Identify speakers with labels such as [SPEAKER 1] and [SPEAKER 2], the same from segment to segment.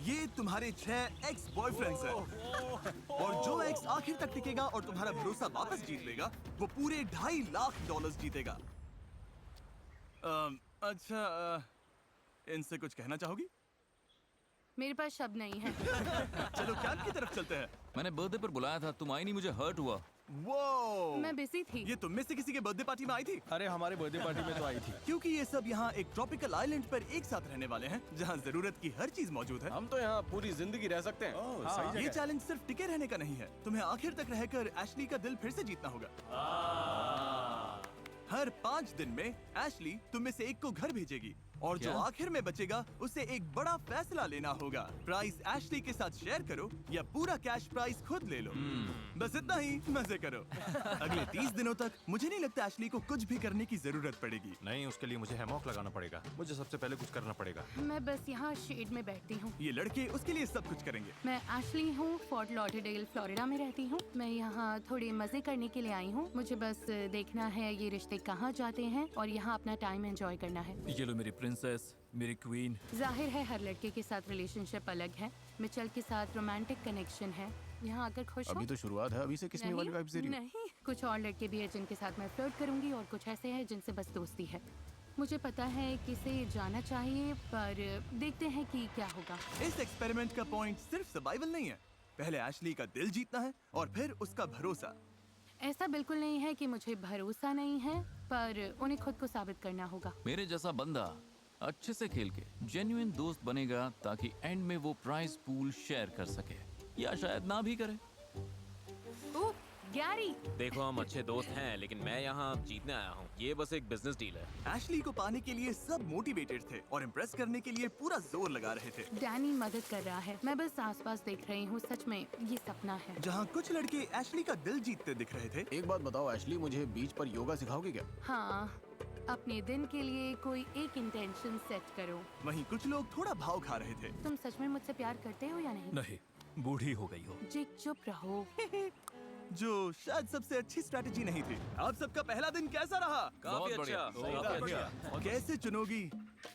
[SPEAKER 1] ये तुम्हारे 6 x boyfriends हैं और जो एक्स आखिर तक टिकेगा और तुम्हारा भरोसा वापस जीत लेगा वो पूरे $2.5 लाख जीतेगा। अच्छा, इनसे कुछ कहना चाहोगी?
[SPEAKER 2] मेरे पास शब्द नहीं है।
[SPEAKER 1] चलो कैंप की तरफ चलते हैं।
[SPEAKER 3] मैंने बर्थडे पर बुलाया था, तुम आई नहीं, मुझे हर्ट हुआ।
[SPEAKER 1] वो
[SPEAKER 2] मैं बिजी थी।
[SPEAKER 1] ये तुम में से किसी के बर्थडे पार्टी में आई थी?
[SPEAKER 4] अरे हमारे बर्थडे पार्टी में तो आई थी।
[SPEAKER 1] क्योंकि ये सब यहाँ एक ट्रॉपिकल आइलैंड पर एक साथ रहने वाले हैं जहाँ जरूरत की हर चीज मौजूद है।
[SPEAKER 4] हम तो यहाँ पूरी जिंदगी रह सकते हैं।
[SPEAKER 1] हाँ, ये चैलेंज सिर्फ टिके रहने का नहीं है, तुम्हें आखिर तक रहकर एशली का दिल फिर से जीतना होगा। हर 5 दिन में एशली तुम में से एक को घर भेजेगी और जो
[SPEAKER 3] क्या?
[SPEAKER 1] आखिर में बचेगा उसे एक बड़ा फैसला लेना होगा। प्राइस एशली के साथ शेयर करो या पूरा कैश प्राइस खुद ले लो। बस इतना ही, मजे करो। अगले 30 दिनों तक मुझे नहीं लगता एशली को कुछ भी करने की जरूरत पड़ेगी।
[SPEAKER 5] नहीं, उसके लिए मुझे हैमॉक लगाना पड़ेगा। मुझे सबसे पहले कुछ करना पड़ेगा।
[SPEAKER 2] मैं बस यहाँ शेड में बैठती हूँ।
[SPEAKER 1] ये लड़के उसके लिए सब कुछ करेंगे।
[SPEAKER 2] मैं एशली हूँ, फोर्ट लॉडरडेल फ्लोरिडा में रहती हूँ। मैं यहाँ थोड़े मजे करने के लिए आई हूँ। मुझे बस देखना है ये रिश्ते कहाँ जाते हैं और यहाँ अपना टाइम एंजॉय करना है।
[SPEAKER 3] ये लो मेरी प्रिंसेस, मेरी क्वीन।
[SPEAKER 2] जाहिर है हर लड़के के साथ रिलेशनशिप अलग है। मिचेल के साथ रोमांटिक कनेक्शन है। यहाँ आकर खुश हो?
[SPEAKER 4] अभी तो शुरुआत है, अभी से किसमें वाली वाइब्स दे रही हो?
[SPEAKER 2] नहीं, कुछ और लड़के भी हैं जिनके साथ मैं फ्लर्ट करूंगी और कुछ ऐसे हैं जिनसे बस दोस्ती है। मुझे पता है किसे जाना चाहिए, पर देखते हैं कि क्या होगा।
[SPEAKER 1] इस एक्सपेरिमेंट का पॉइंट सिर्फ सर्वाइवल नहीं है, पहले एशली का दिल जीतना है और फिर उसका भरोसा।
[SPEAKER 2] ऐसा बिल्कुल नहीं है कि मुझे भरोसा नहीं है, पर उन्हें खुद को साबित करना होगा।
[SPEAKER 3] मेरे जैसा बंदा अच्छे से खेल के जेन्युइन दोस्त बनेगा ताकि एंड में वो प्राइस पूल शेयर कर सके, या शायद ना भी करे।
[SPEAKER 2] ओह, गैरी!
[SPEAKER 6] देखो, हम अच्छे दोस्त हैं, लेकिन मैं यहाँ जीतने आया हूँ। ये बस एक बिजनेस डील है।
[SPEAKER 1] एशली को पाने के लिए सब मोटिवेटेड थे और इम्प्रेस करने के लिए पूरा जोर लगा रहे थे।
[SPEAKER 2] डैनी मदद कर रहा है। मैं बस आसपास देख रही हूँ। सच में ये सपना है।
[SPEAKER 1] जहाँ कुछ लड़के एशली का दिल जीतते दिख रहे थे।
[SPEAKER 4] एक बात बताओ एशली, मुझे बीच पर योगा सिखाओगे क्या?
[SPEAKER 2] हाँ, अपने दिन के लिए कोई एक इंटेंशन सेट करो।
[SPEAKER 1] वहीं कुछ लोग थोड़ा भाव खा रहे थे।
[SPEAKER 2] तुम सच में मुझसे प्यार करते हो या नहीं?
[SPEAKER 3] नहीं, बूढ़ी हो गई हो।
[SPEAKER 2] जिक, चुप रहो।
[SPEAKER 1] जो शायद सबसे अच्छी स्ट्रैटेजी नहीं थी। आप सबका पहला दिन कैसा रहा?
[SPEAKER 6] काफी अच्छा, काफी अच्छा।
[SPEAKER 1] कैसे चुनोगी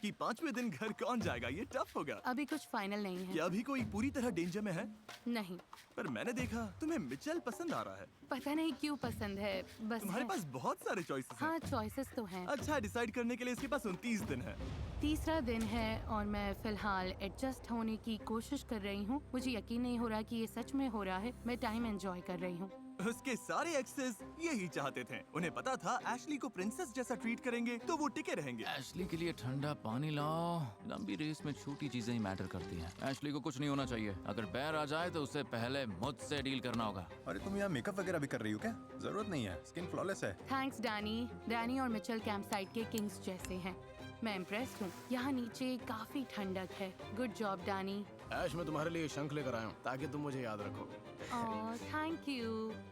[SPEAKER 1] कि 5वें दिन घर कौन जाएगा? ये टफ होगा।
[SPEAKER 2] अभी कुछ फाइनल नहीं है।
[SPEAKER 1] क्या अभी कोई पूरी तरह डेंजर में है?
[SPEAKER 2] नहीं,
[SPEAKER 1] पर मैंने देखा तुम्हें मिचेल पसंद आ रहा है।
[SPEAKER 2] पता नहीं क्यों पसंद है, बस
[SPEAKER 1] तुम्हारे
[SPEAKER 2] है।
[SPEAKER 1] पास बहुत सारे चॉइसेस हैं।
[SPEAKER 2] हाँ, चॉइसेस तो हैं।
[SPEAKER 1] अच्छा, डिसाइड करने के लिए इसके पास 29 दिन है।
[SPEAKER 2] तीसरा दिन है और मैं फिलहाल एडजस्ट होने की कोशिश कर रही हूँ। मुझे यकीन नहीं हो रहा कि ये सच में हो रहा है। मैं टाइम एंजॉय कर रही हूँ।
[SPEAKER 1] उसके सारे एक्सेस यही चाहते थे। उन्हें पता था एशली को प्रिंसेस जैसा ट्रीट करेंगे तो वो टिके रहेंगे।
[SPEAKER 3] एशली के लिए ठंडा पानी लाओ। लंबी रेस में छोटी चीजें ही मैटर करती हैं। एशली को कुछ नहीं होना चाहिए। अगर बैर आ जाए तो उससे पहले मुझसे डील करना होगा।
[SPEAKER 5] अरे तुम यहाँ मेकअप वगैरह भी कर रही हो क्या? जरूरत नहीं है, स्किन फ्लॉलेस है।
[SPEAKER 2] Thanks Danny. डैनी और मिचेल कैंप साइट के किंग्स जैसे हैं। मैं इम्प्रेस्ड हूँ। यहाँ नीचे काफी ठंडक है। Good job Danny.
[SPEAKER 4] ऐश, मैं तुम्हारे लिए शंख लेकर आया हूँ ताकि तुम मुझे याद रखो।
[SPEAKER 2] ओह, थैंक यू।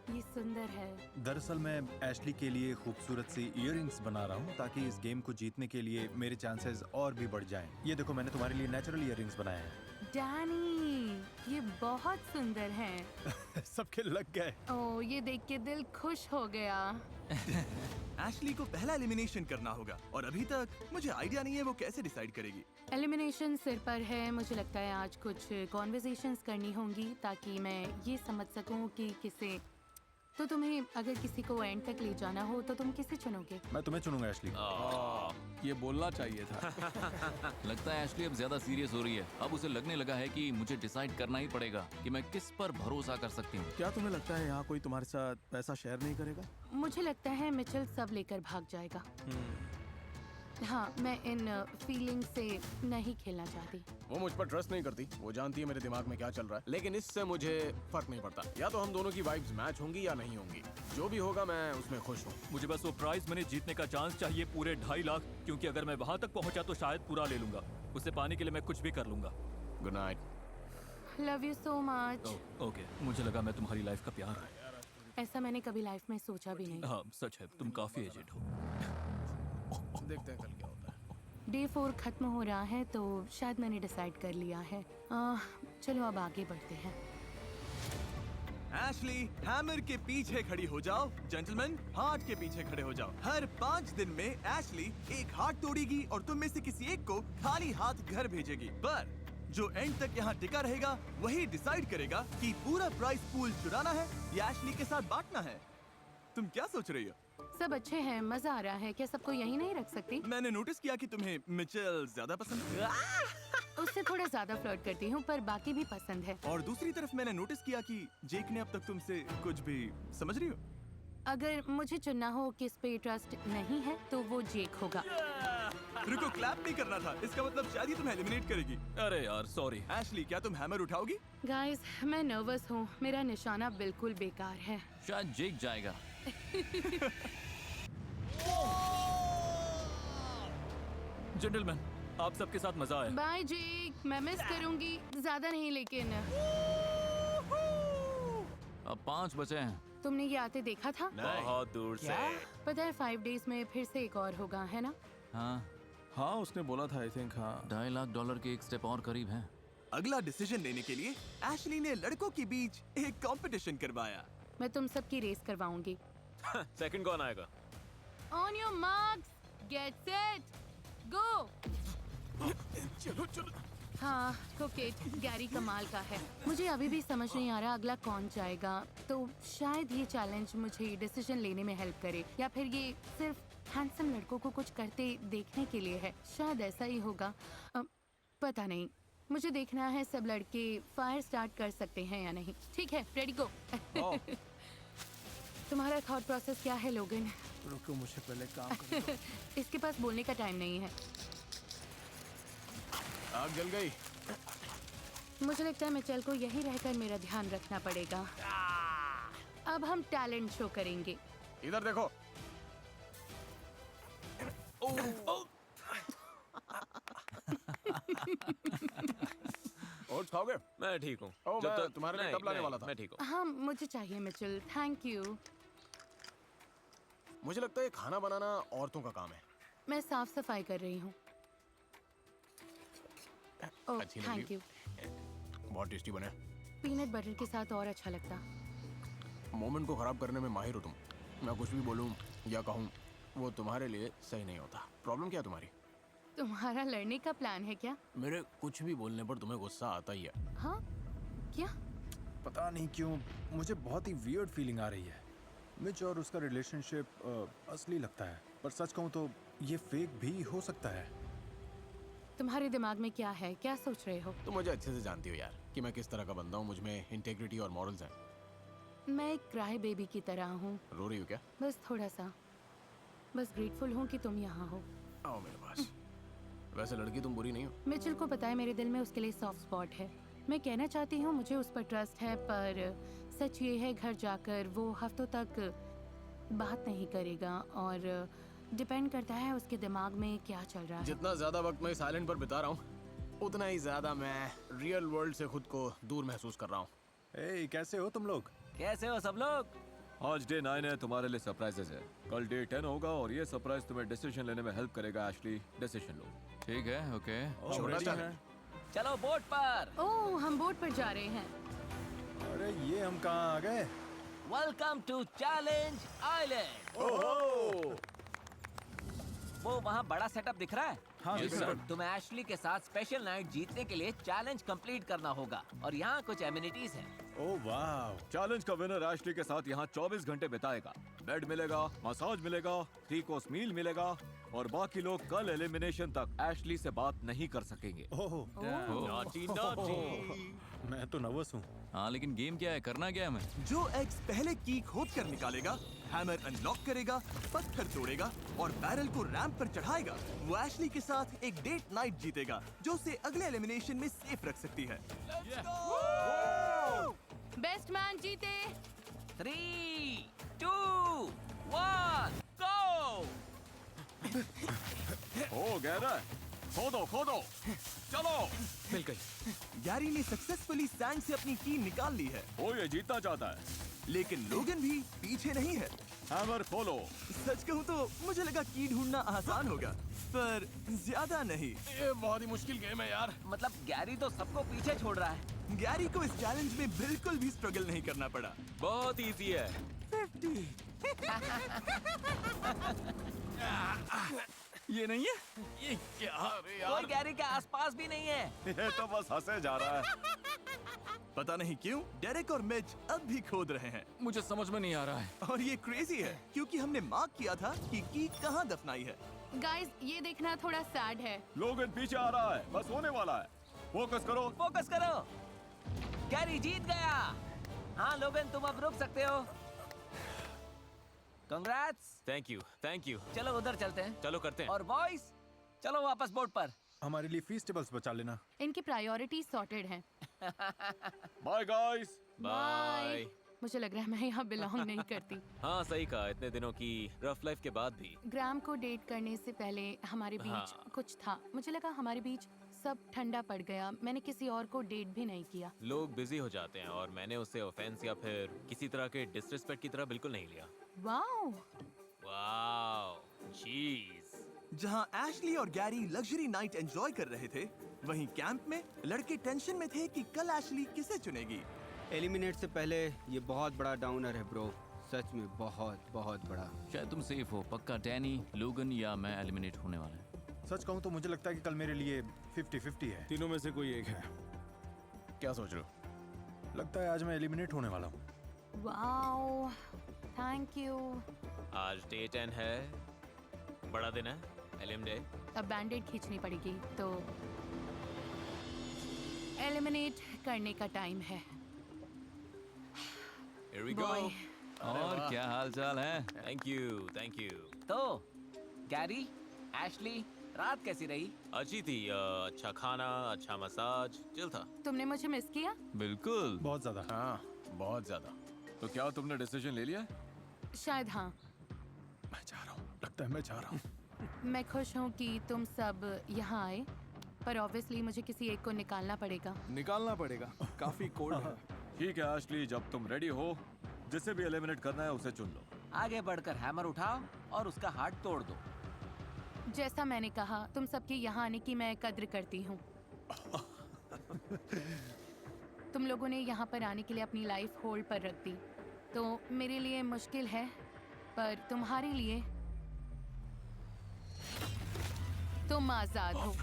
[SPEAKER 2] ये सुंदर है।
[SPEAKER 5] दरअसल मैं एशली के लिए खूबसूरत सी इयररिंग्स बना रहा हूँ ताकि इस गेम को जीतने के लिए मेरे चांसेस और भी बढ़ जाएं। ये देखो, मैंने तुम्हारे लिए नेचुरल इयररिंग्स बनाए हैं।
[SPEAKER 2] डैनी, ये बहुत सुंदर हैं।
[SPEAKER 5] सबके लग गए।
[SPEAKER 2] ओह, ये देख के दिल खुश हो गया।
[SPEAKER 1] एशली को पहला एलिमिनेशन करना होगा और अभी तक मुझे आइडिया नहीं है वो कैसे डिसाइड करेगी।
[SPEAKER 2] एलिमिनेशन सिर पर है। मुझे लगता है आज कुछ कॉन्वर्सेशंस करनी होंगी ताकि मैं ये समझ सकूं कि किसे। तो तुम्हें अगर किसी को एंड तक ले जाना हो तो तुम किसे चुनोगे?
[SPEAKER 5] मैं तुम्हें चुनूंगा एशली।
[SPEAKER 4] ये बोलना चाहिए था।
[SPEAKER 3] लगता है एशली अब ज्यादा सीरियस हो रही है। अब उसे लगने लगा है कि मुझे डिसाइड करना ही पड़ेगा कि मैं किस पर भरोसा कर सकती हूँ।
[SPEAKER 4] क्या तुम्हें लगता है यहाँ कोई तुम्हारे साथ पैसा शेयर नहीं करेगा?
[SPEAKER 2] मुझे लगता है मिचेल सब लेकर भाग जाएगा। हाँ, मैं इन फीलिंग से नहीं खेलना चाहती।
[SPEAKER 4] वो मुझ पर ट्रस्ट नहीं करती। वो जानती है मेरे दिमाग में क्या चल रहा है, लेकिन इससे मुझे फर्क नहीं पड़ता। या तो हम दोनों की वाइब्स मैच होंगी या नहीं होंगी। जो भी होगा मैं उसमें खुश हूँ।
[SPEAKER 7] मुझे बस वो प्राइज मनी जीतने का चांस चाहिए, पूरे 2.5 लाख, क्योंकि अगर मैं वहाँ तक पहुँचा तो शायद पूरा ले लूंगा। उसे पाने के लिए मैं कुछ भी कर लूंगा।
[SPEAKER 4] Good night.
[SPEAKER 2] Love you so much.
[SPEAKER 7] Okay, मुझे लगा मैं तुम्हारी लाइफ का प्यार है।
[SPEAKER 2] ऐसा मैंने कभी लाइफ में सोचा भी नहीं।
[SPEAKER 7] हाँ, सच है, तुम काफी एजेड हो।
[SPEAKER 4] देखते हैं कल क्या होता है।
[SPEAKER 2] डे 4 खत्म हो रहा है तो शायद मैंने डिसाइड कर लिया है। चलो अब आगे बढ़ते हैं।
[SPEAKER 1] एशली, हैमर के पीछे खड़ी हो जाओ। जेंटलमैन, हार्ट के पीछे खड़े हो जाओ। हर 5 दिन में एशली एक हार्ट तोड़ेगी और तुम में से किसी एक को खाली हाथ घर भेजेगी। पर जो एंड तक यहाँ टिका रहेगा वही डिसाइड करेगा कि पूरा प्राइस पूल चुराना है या एशली के साथ बांटना है। तुम क्या सोच रही हो?
[SPEAKER 2] सब अच्छे हैं, मजा आ रहा है। क्या सबको यहीं नहीं रख सकती?
[SPEAKER 1] मैंने नोटिस किया कि तुम्हें मिचेल ज्यादा पसंद है
[SPEAKER 2] उससे थोड़ा ज्यादा फ्लर्ट करती हूँ, पर बाकी भी पसंद है।
[SPEAKER 1] और दूसरी तरफ मैंने नोटिस किया कि जेक ने अब तक तुमसे कुछ भी, समझ रही हो?
[SPEAKER 2] अगर मुझे चुनना हो किस पे ट्रस्ट नहीं है तो वो जेक होगा।
[SPEAKER 1] रुको, क्लैप नहीं करना था, इसका मतलब शायद ही तुम्हें एलिमिनेट करेगी।
[SPEAKER 7] अरे यार सॉरी।
[SPEAKER 1] एशली, क्या तुम हैमर उठाओगी?
[SPEAKER 2] गाइस, मैं नर्वस हूँ, मेरा निशाना बिल्कुल बेकार है।
[SPEAKER 3] शायद जेक जाएगा।
[SPEAKER 7] जेंटलमैन, आप सबके साथ मजा आया।
[SPEAKER 2] बाय जेक, मैं मिस करूंगी, ज्यादा नहीं लेकिन।
[SPEAKER 3] अब 5 बचे हैं।
[SPEAKER 2] तुमने ये आते देखा था?
[SPEAKER 6] बहुत दूर से।
[SPEAKER 2] पता है 5 डेज में फिर से एक और होगा, है ना?
[SPEAKER 3] हाँ,
[SPEAKER 4] हाँ उसने बोला था, आई थिंक। हाँ
[SPEAKER 3] $2.5 लाख के एक स्टेप और करीब है।
[SPEAKER 1] अगला डिसीजन लेने के लिए एशली ने लड़कों के बीच एक कंपटीशन करवाया।
[SPEAKER 2] मैं तुम सबकी रेस करवाऊंगी।
[SPEAKER 6] सेकंड कौन आएगा?
[SPEAKER 2] On your marks, get set, go.
[SPEAKER 4] चलो चलो।
[SPEAKER 2] हाँ, कोकेट गैरी कमाल का है। मुझे अभी भी समझ नहीं आ रहा अगला कौन जाएगा, तो शायद ये चैलेंज मुझे डिसीजन लेने में हेल्प करे, या फिर ये सिर्फ हैंडसम लड़कों को कुछ करते देखने के लिए है। शायद ऐसा ही होगा, पता नहीं। मुझे देखना है सब लड़के फायर स्टार्ट कर सकते हैं या नहीं। ठीक है, रेडी गो। तुम्हारा थॉट प्रोसेस क्या है लोगन?
[SPEAKER 4] रुको, मुझे पहले काम करने दो।
[SPEAKER 2] इसके पास बोलने का टाइम नहीं है।
[SPEAKER 4] आग जल गई।
[SPEAKER 2] मुझे लगता है मिचेल को यहीं रहकर मेरा ध्यान रखना पड़ेगा। अब हम टैलेंट शो करेंगे।
[SPEAKER 4] इधर देखो। ओट्स खाओगे?
[SPEAKER 6] मैं ठीक हूँ।
[SPEAKER 4] ओह, मैं तुम्हारे लिए कब लाने वाला था?
[SPEAKER 6] मैं ठीक हूँ।
[SPEAKER 2] हाँ, मुझे चाहिए मिचेल, थैंक यू।
[SPEAKER 4] मुझे लगता है खाना बनाना औरतों का काम है।
[SPEAKER 2] मैं साफ सफाई कर रही हूँ। ओह,
[SPEAKER 4] अच्छी लगी।
[SPEAKER 2] Thank you.
[SPEAKER 4] बहुत टेस्टी बने।
[SPEAKER 2] पीनट बटर के साथ और अच्छा लगता।
[SPEAKER 4] मोमेंट को खराब करने में माहिर हो तुम। मैं कुछ भी बोलूं या कहूं वो तुम्हारे लिए सही नहीं होता। प्रॉब्लम क्या है तुम्हारी?
[SPEAKER 2] तुम्हारा लड़ने का प्लान है क्या?
[SPEAKER 4] मेरे कुछ भी बोलने पर तुम्हें गुस्सा आता ही है।
[SPEAKER 2] हाँ, क्या?
[SPEAKER 5] पता नहीं क्यों मुझे बहुत ही वियर्ड फीलिंग आ रही है। मिच और उसका रिलेशनशिप असली लगता है, पर सच कहूँ तो ये फेक भी हो सकता है।
[SPEAKER 2] तुम्हारे दिमाग में क्या है? क्या सोच रहे हो?
[SPEAKER 4] तुम मुझे अच्छे से जानती हो यार कि मैं किस तरह का बंदा हूँ। मुझ में इंटेग्रिटी और मॉरल्स हैं।
[SPEAKER 2] मैं एक क्राई बेबी की तरह हूँ।
[SPEAKER 4] रो रही हो क्या?
[SPEAKER 2] बस थोड़ा सा। बस ग्रेटफुल हूँ कि तुम यहाँ हो।
[SPEAKER 4] आओ मेरे पास। वैसे लड़की तुम बुरी नहीं हो।
[SPEAKER 2] मिचेल को पता है मेरे दिल में उसके लिए सॉफ्ट स्पॉट है। मैं कहना चाहती हूँ मुझे उस पर ट्रस्ट है, पर सच ये है घर जाकर वो हफ्तों तक बात नहीं करेगा, और डिपेंड करता है उसके दिमाग में क्या चल रहा है।
[SPEAKER 4] जितना ज्यादा वक्त मैं इस आइलैंड पर बिता रहा हूँ उतना ही ज्यादा मैं रियल वर्ल्ड से खुद को दूर महसूस कर रहा हूँ।
[SPEAKER 5] ए, कैसे हो तुम लोग?
[SPEAKER 6] कैसे हो सब लोग?
[SPEAKER 7] आज डे 9 है, तुम्हारे लिए सरप्राइजेस है। कल डे 10 होगा और ये सरप्राइज तुम्हें डिसीजन लेने में हेल्प करेगा। एशली, डिसीजन लो।
[SPEAKER 3] ठीक है, ओके।
[SPEAKER 4] छोटा
[SPEAKER 5] ready
[SPEAKER 4] challenge।
[SPEAKER 5] हैं।
[SPEAKER 6] चलो बोट पर।
[SPEAKER 2] ओह, हम बोट पर जा रहे हैं।
[SPEAKER 5] अरे ये हम कहाँ आ गए?
[SPEAKER 6] Welcome to challenge island. वो वहाँ बड़ा सेटअप दिख रहा है?
[SPEAKER 5] हाँ,
[SPEAKER 3] Yes,
[SPEAKER 5] बिल्कुल।
[SPEAKER 3] sir।
[SPEAKER 6] तुम्हें एशली के साथ स्पेशल नाइट जीतने के लिए चैलेंज कंप्लीट करना होगा, और यहाँ कुछ एमिनिटीज हैं।
[SPEAKER 5] ओह वाह।
[SPEAKER 7] चैलेंज का विनर एशली के साथ यहाँ 24 घंटे बिताएगा। बेड मिलेगा, मसाज मिलेगा, 3 कोर्स मील मिलेगा, और बाकी लोग कल एलिमिनेशन तक एशली से बात नहीं कर सकेंगे।
[SPEAKER 5] ओह,
[SPEAKER 6] नॉटी नॉटी।
[SPEAKER 5] मैं तो नर्वस हूँ।
[SPEAKER 3] हाँ, लेकिन गेम क्या है, करना क्या है हमें?
[SPEAKER 1] जो एग्स पहले की खोद कर निकालेगा, हैमर अनलॉक करेगा, पत्थर तोड़ेगा और बैरल को रैंप पर चढ़ाएगा, वो एशली के साथ एक डेट नाइट जीतेगा जो उसे अगले एलिमिनेशन में सेफ रख सकती है।
[SPEAKER 2] बेस्ट मैन जीते।
[SPEAKER 6] 3, 2, 1, गो!
[SPEAKER 7] ओ गहरा है, खोदो खोदो, चलो।
[SPEAKER 6] मिल गई।
[SPEAKER 1] गैरी ने सक्सेसफुली सैंड से अपनी की निकाल ली है,
[SPEAKER 7] ओ ये जीतना चाहता है।
[SPEAKER 1] लेकिन लोगन भी पीछे नहीं है।
[SPEAKER 7] हैमर खोलो।
[SPEAKER 1] सच कहूँ तो मुझे लगा की ढूंढना आसान होगा, पर ज्यादा नहीं।
[SPEAKER 4] ये बहुत ही मुश्किल गेम है यार।
[SPEAKER 6] मतलब गैरी तो सबको पीछे छोड़ रहा है।
[SPEAKER 1] गैरी को इस चैलेंज में बिल्कुल भी स्ट्रगल नहीं करना पड़ा।
[SPEAKER 6] बहुत इजी है।
[SPEAKER 3] ये नहीं है? ये क्या? अरे
[SPEAKER 6] कोई गैरी के आसपास भी नहीं है।
[SPEAKER 7] ये तो बस हंसे जा रहा है।
[SPEAKER 1] पता नहीं क्यों डेरेक और मिच अब भी खोद रहे हैं
[SPEAKER 3] मुझे समझ में नहीं आ रहा है।
[SPEAKER 1] और ये क्रेजी है क्योंकि हमने मार्क किया था कि की कहाँ दफनाई है।
[SPEAKER 2] गाइस, ये देखना थोड़ा सैड है।
[SPEAKER 7] लोगन पीछे आ रहा है, बस होने वाला है। फोकस करो।
[SPEAKER 6] फोकस करो। गैरी जीत गया। हाँ लोगन, तुम अब रुक सकते हो। कंग्रेट्स।
[SPEAKER 8] Thank you.
[SPEAKER 6] चलो उधर चलते हैं।
[SPEAKER 8] चलो करते हैं।
[SPEAKER 6] और बॉयज, चलो वापस बोट पर।
[SPEAKER 5] हमारे लिए फीस्टेबल्स बचा लेना।
[SPEAKER 2] इनकी प्रायोरिटी सॉर्टेड हैं।
[SPEAKER 7] Bye guys.
[SPEAKER 8] बाय।
[SPEAKER 2] मुझे लग रहा है मैं यहाँ बिलोंग नहीं करती।
[SPEAKER 8] हाँ सही कहा, इतने दिनों की रफ लाइफ के बाद भी।
[SPEAKER 2] ग्राम को डेट करने से पहले हमारे बीच
[SPEAKER 8] हाँ।
[SPEAKER 2] कुछ था। मुझे लगा हमारे बीच सब ठंडा पड़ गया। मैंने किसी और को डेट भी नहीं किया।
[SPEAKER 8] लोग बिजी हो जाते हैं और मैंने उसे ऑफेंस या फिर किसी तरह के डिसरिस्पेक्ट की तरह बिल्कुल नहीं लिया।
[SPEAKER 2] वाओ।
[SPEAKER 8] वाओ, चीज।
[SPEAKER 1] जहाँ एशली और गैरी लग्जरी नाइट एंजॉय कर रहे थे, वहीं कैंप में लड़के टेंशन में थे कि कल एशली किसे चुनेगी।
[SPEAKER 9] एलिमिनेट से पहले ये बहुत बड़ा डाउनर है ब्रो, सच में बहुत बहुत बड़ा।
[SPEAKER 3] शायद तुम सेफ हो। पक्का डैनी, लोगन या मैं एलिमिनेट होने वाला है।
[SPEAKER 5] सच कहूँ तो मुझे लगता है कि कल मेरे लिए 50-50 है।
[SPEAKER 4] तीनों में से कोई एक है। क्या सोच रहे हो?
[SPEAKER 5] लगता है आज मैं एलिमिनेट होने वाला हूँ।
[SPEAKER 2] Wow, thank you.
[SPEAKER 8] आज डे 10 है, बड़ा दिन है, एलिम डे।
[SPEAKER 2] अब बैंडेड खींचनी पड़ेगी तो एलिमिनेट करने का टाइम है।
[SPEAKER 8] Here we go.
[SPEAKER 2] Boy.
[SPEAKER 3] और क्या हाल चाल है?
[SPEAKER 8] Thank you.
[SPEAKER 6] तो गैरी, एशली, रात कैसी रही?
[SPEAKER 8] अच्छी थी। अच्छा खाना, अच्छा मसाज, चिल था।
[SPEAKER 2] तुमने मुझे मिस किया?
[SPEAKER 3] बिल्कुल।
[SPEAKER 5] बहुत ज्यादा।
[SPEAKER 4] हाँ, बहुत ज्यादा।
[SPEAKER 7] तो क्या तुमने डिसीजन ले लिया?
[SPEAKER 2] शायद हाँ।
[SPEAKER 5] मैं जा रहा हूँ, लगता है मैं जा रहा हूँ।
[SPEAKER 2] मैं खुश हूँ कि तुम सब यहाँ आए, पर ऑब्वियसली मुझे किसी एक को निकालना पड़ेगा।
[SPEAKER 4] निकालना पड़ेगा, काफी कोल्ड है।
[SPEAKER 7] ठीक है एशली, जब तुम रेडी हो, जिसे भी एलिमिनेट करना है उसे चुन लो।
[SPEAKER 6] आगे बढ़कर हैमर उठाओ और उसका हार्ट तोड़ दो।
[SPEAKER 2] जैसा मैंने कहा, तुम सबके यहाँ आने की मैं कद्र करती हूँ। तुम लोगों ने यहाँ पर आने के लिए अपनी लाइफ होल्ड पर रख दी, तो मेरे लिए मुश्किल है, पर तुम्हारे लिए तुम आजाद हो।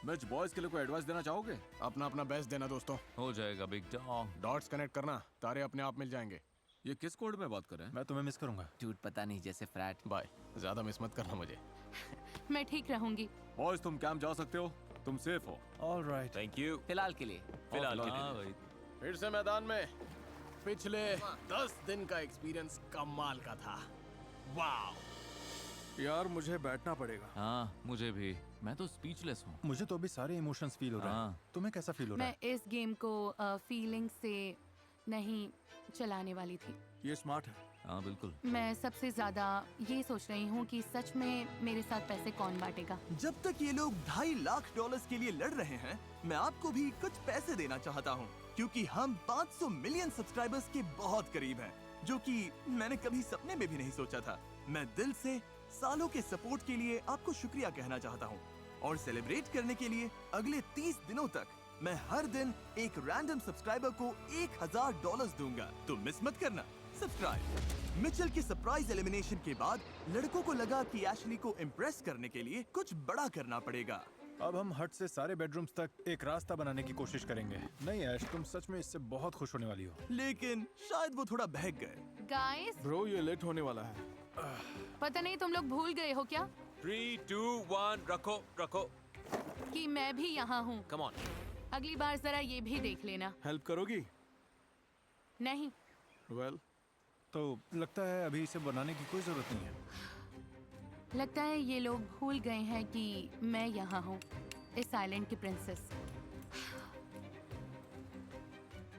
[SPEAKER 7] मैच बॉयज के लिए कोई एडवाइस देना चाहोगे?
[SPEAKER 4] अपना अपना बेस्ट देना दोस्तों।
[SPEAKER 3] हो जाएगा बिग डॉग।
[SPEAKER 4] डॉट्स कनेक्ट करना, तारे अपने आप मिल जाएंगे।
[SPEAKER 7] ये किस कोड में बात कर रहे हैं?
[SPEAKER 5] मैं तुम्हें मिस करूंगा।
[SPEAKER 6] झूठ पता नहीं, जैसे फ्रैट।
[SPEAKER 4] बाय। ज्यादा मिस मत करना मुझे।
[SPEAKER 2] मैं ठीक रहूंगी।
[SPEAKER 7] बॉयज तुम कैंप जा सकते हो, तुम सेफ हो।
[SPEAKER 5] All right.
[SPEAKER 8] Thank you.
[SPEAKER 6] फिलहाल के लिए।
[SPEAKER 8] फिलहाल के
[SPEAKER 3] हाँ
[SPEAKER 8] लिए।
[SPEAKER 3] भाई।
[SPEAKER 4] फिर से मैदान में। पिछले 10 दिन का एक्सपीरियंस कमाल का था। वाह।
[SPEAKER 5] यार मुझे बैठना पड़ेगा।
[SPEAKER 3] हाँ मुझे भी। मैं तो स्पीचलेस हूँ।
[SPEAKER 5] मुझे तो अभी सारे इमोशंस फील हो रहे हैं।
[SPEAKER 3] हाँ।
[SPEAKER 5] तुम्हें कैसा फील हो रहा
[SPEAKER 2] मैं इस गेम को फीलिंग से नहीं चलाने वाली थी।
[SPEAKER 5] है? ये स्मार्ट है।
[SPEAKER 3] हाँ बिल्कुल।
[SPEAKER 2] मैं सबसे ज्यादा ये सोच रही हूँ कि सच में मेरे साथ पैसे कौन बांटेगा।
[SPEAKER 1] जब तक ये लोग $2.5 लाख के लिए लड़ रहे हैं, मैं आपको भी कुछ पैसे देना चाहता हूँ, क्योंकि हम 500 मिलियन सब्सक्राइबर्स के बहुत करीब हैं, जो कि मैंने कभी सपने में भी नहीं सोचा था। मैं दिल से सालों के सपोर्ट के लिए आपको शुक्रिया कहना चाहता हूँ, और सेलिब्रेट करने के लिए अगले 30 दिनों तक मैं हर दिन एक रैंडम सब्सक्राइबर को $1000 दूंगा। तो मिस मत करना सब्सक्राइब। मिचेल के सरप्राइज एलिमिनेशन के बाद लड़कों को लगा कि एशली को इम्प्रेस करने के लिए कुछ बड़ा करना पड़ेगा।
[SPEAKER 5] अब हम हट से सारे बेडरूम्स तक एक रास्ता बनाने की कोशिश करेंगे। नहीं ऐश, तुम सच में इससे बहुत खुश होने वाली हो।
[SPEAKER 1] लेकिन शायद वो थोड़ा बहक गए।
[SPEAKER 2] गाइस,
[SPEAKER 4] ब्रो ये लेट होने वाला है।
[SPEAKER 2] पता नहीं तुम लोग भूल गए हो क्या
[SPEAKER 8] 3, 2, 1, रखो।
[SPEAKER 2] कि मैं भी यहाँ हूँ।
[SPEAKER 8] Come on.
[SPEAKER 2] अगली बार जरा ये भी देख लेना।
[SPEAKER 4] हेल्प करोगी?
[SPEAKER 2] नहीं,
[SPEAKER 4] वेल,
[SPEAKER 5] तो लगता है अभी इसे बनाने की कोई जरूरत नहीं है।
[SPEAKER 2] लगता है ये लोग भूल गए हैं कि मैं यहाँ हूँ, इस आइलैंड की प्रिंसेस।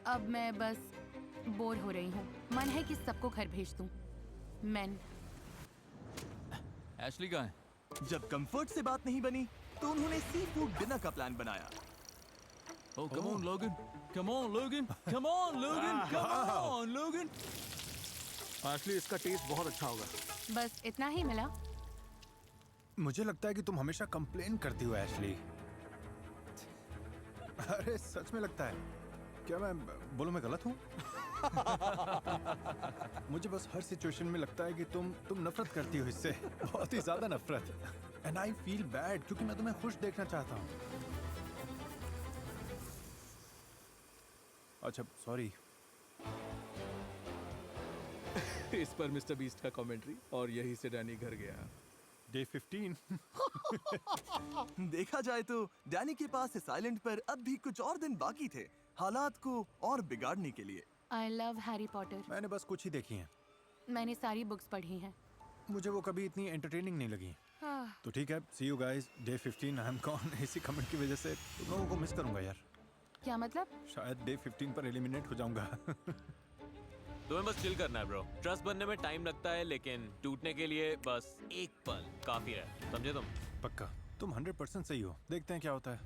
[SPEAKER 2] अब मैं बस बोर हो रही हूँ। मन है कि सबको घर भेज दूँ। मैन
[SPEAKER 3] एशली कहाँ है?
[SPEAKER 1] जब कंफर्ट से बात नहीं बनी, तो उन्होंने सी फूड डिनर का प्लान बनाया।
[SPEAKER 3] Oh, come on, Logan. Come on, Logan. Come on, Logan. Come on, Logan.
[SPEAKER 4] Ashley इसका टेस्ट बहुत अच्छा होगा।
[SPEAKER 2] बस इतना ही मिला।
[SPEAKER 5] मुझे लगता है कि तुम हमेशा कंप्लेन करती हो एशली। अरे सच में लगता है। क्या मैं बोलो मैं गलत हूँ? मुझे बस हर सिचुएशन में लगता है कि तुम नफरत करती हो इससे, बहुत ही ज्यादा नफरत। एंड आई फील बैड क्योंकि मैं तुम्हें खुश देखना चाहता हूँ। अच्छा सॉरी।
[SPEAKER 10] इस पर मिस्टर बीस्ट का कमेंट्री और यही से डैनी घर गया।
[SPEAKER 5] डे 15।
[SPEAKER 1] देखा जाए तो डैनी के पास इस आइलैंड पर अब भी कुछ और दिन बाकी थे हालात को और बिगाड़ने के लिए।
[SPEAKER 2] I love Harry Potter.
[SPEAKER 5] मैंने बस कुछ ही देखी हैं।
[SPEAKER 2] मैंने सारी बुक्स पढ़ी हैं।
[SPEAKER 5] मुझे वो कभी इतनी एंटरटेनिंग नहीं लगी।
[SPEAKER 2] हाँ।
[SPEAKER 5] तो ठीक है, see you guys day 15। I am gone. इसी कमेंट की वजह से तुम लोगों को मिस करूंगा यार।
[SPEAKER 2] क्या मतलब?
[SPEAKER 5] शायद डे 15 पर एलिमिनेट हो जाऊंगा।
[SPEAKER 8] तुम्हें बस चिल करना है ब्रो। ट्रस्ट बनने में टाइम लगता है लेकिन टूटने के लिए बस एक पल काफी है, समझे तुम?
[SPEAKER 5] पक्का तुम 100% सही हो। देखते हैं क्या होता है।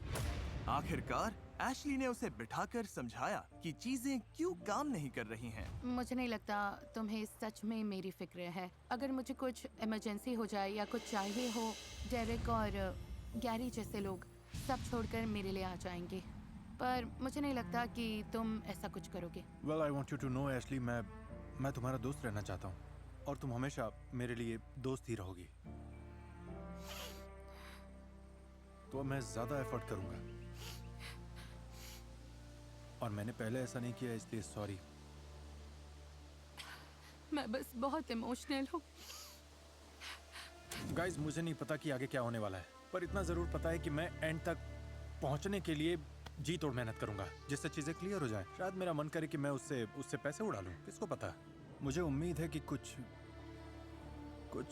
[SPEAKER 1] आखिरकार एशली ने उसे बिठाकर समझाया कि चीजें क्यों काम नहीं कर रही हैं।
[SPEAKER 2] मुझे नहीं लगता तुम्हें सच में मेरी फिक्र है। अगर मुझे कुछ इमरजेंसी हो जाए या कुछ चाहिए हो, डेरेक और गैरी जैसे लोग सब छोड़कर मेरे लिए आ जाएंगे। पर मुझे नहीं लगता कि तुम ऐसा कुछ करोगे।
[SPEAKER 5] Well I want you to know Ashley, मैं तुम्हारा दोस्त रहना चाहता हूँ और तुम हमेशा मेरे लिए दोस्त ही रहोगी। तो मैं ज्यादा एफर्ट करूंगा और मैंने पहले ऐसा नहीं किया इसलिए सॉरी।
[SPEAKER 2] मैं बस बहुत इमोशनल हूँ।
[SPEAKER 5] गाइस मुझे नहीं पता कि आगे क्या होने वाला है, पर इतना जरूर पता है कि मैं एंड तक पहुंचने के लिए जी तोड़ मेहनत करूंगा जिससे चीजें क्लियर हो जाए। शायद मेरा मन करे कि मैं उससे पैसे उड़ा लूं, किसको पता। मुझे उम्मीद है कि कुछ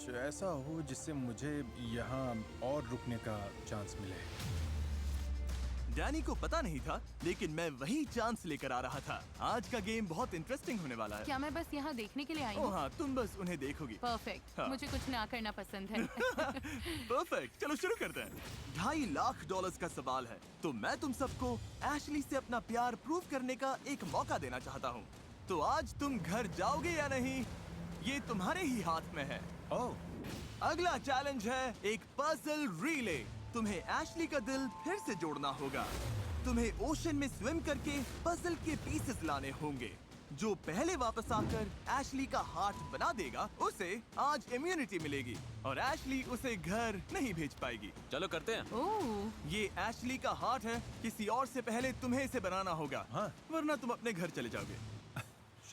[SPEAKER 5] ऐसा हो जिससे मुझे यहाँ और रुकने का चांस मिले।
[SPEAKER 1] डैनी को पता नहीं था लेकिन मैं वही चांस लेकर आ रहा था। आज का गेम बहुत इंटरेस्टिंग होने वाला है।
[SPEAKER 2] क्या मैं बस यहाँ देखने के लिए आई
[SPEAKER 1] ओह
[SPEAKER 2] हूँ?
[SPEAKER 1] हाँ, तुम बस उन्हें देखोगी।
[SPEAKER 2] परफेक्ट।
[SPEAKER 1] हाँ।
[SPEAKER 2] मुझे कुछ ना करना पसंद है।
[SPEAKER 1] परफेक्ट, चलो शुरू करते हैं। $2.5 लाख का सवाल है, तो मैं तुम सबको एशली से अपना प्यार प्रूव करने का एक मौका देना चाहता हूँ। तो आज तुम घर जाओगे या नहीं, ये तुम्हारे ही हाथ में है।
[SPEAKER 5] ओह,
[SPEAKER 1] अगला चैलेंज है एक पजल रिले। तुम्हें एशली का दिल फिर से जोड़ना होगा। तुम्हें ओशन में स्विम करके पजल के पीसेस लाने होंगे। जो पहले वापस आकर एशली का हार्ट बना देगा उसे आज इम्यूनिटी मिलेगी और एशली उसे घर नहीं भेज पाएगी।
[SPEAKER 8] चलो करते हैं।
[SPEAKER 2] ओह,
[SPEAKER 1] ये एशली का हार्ट है, किसी और से पहले तुम्हें इसे बनाना होगा।
[SPEAKER 5] हाँ।
[SPEAKER 1] वरना तुम अपने घर चले जाओगे।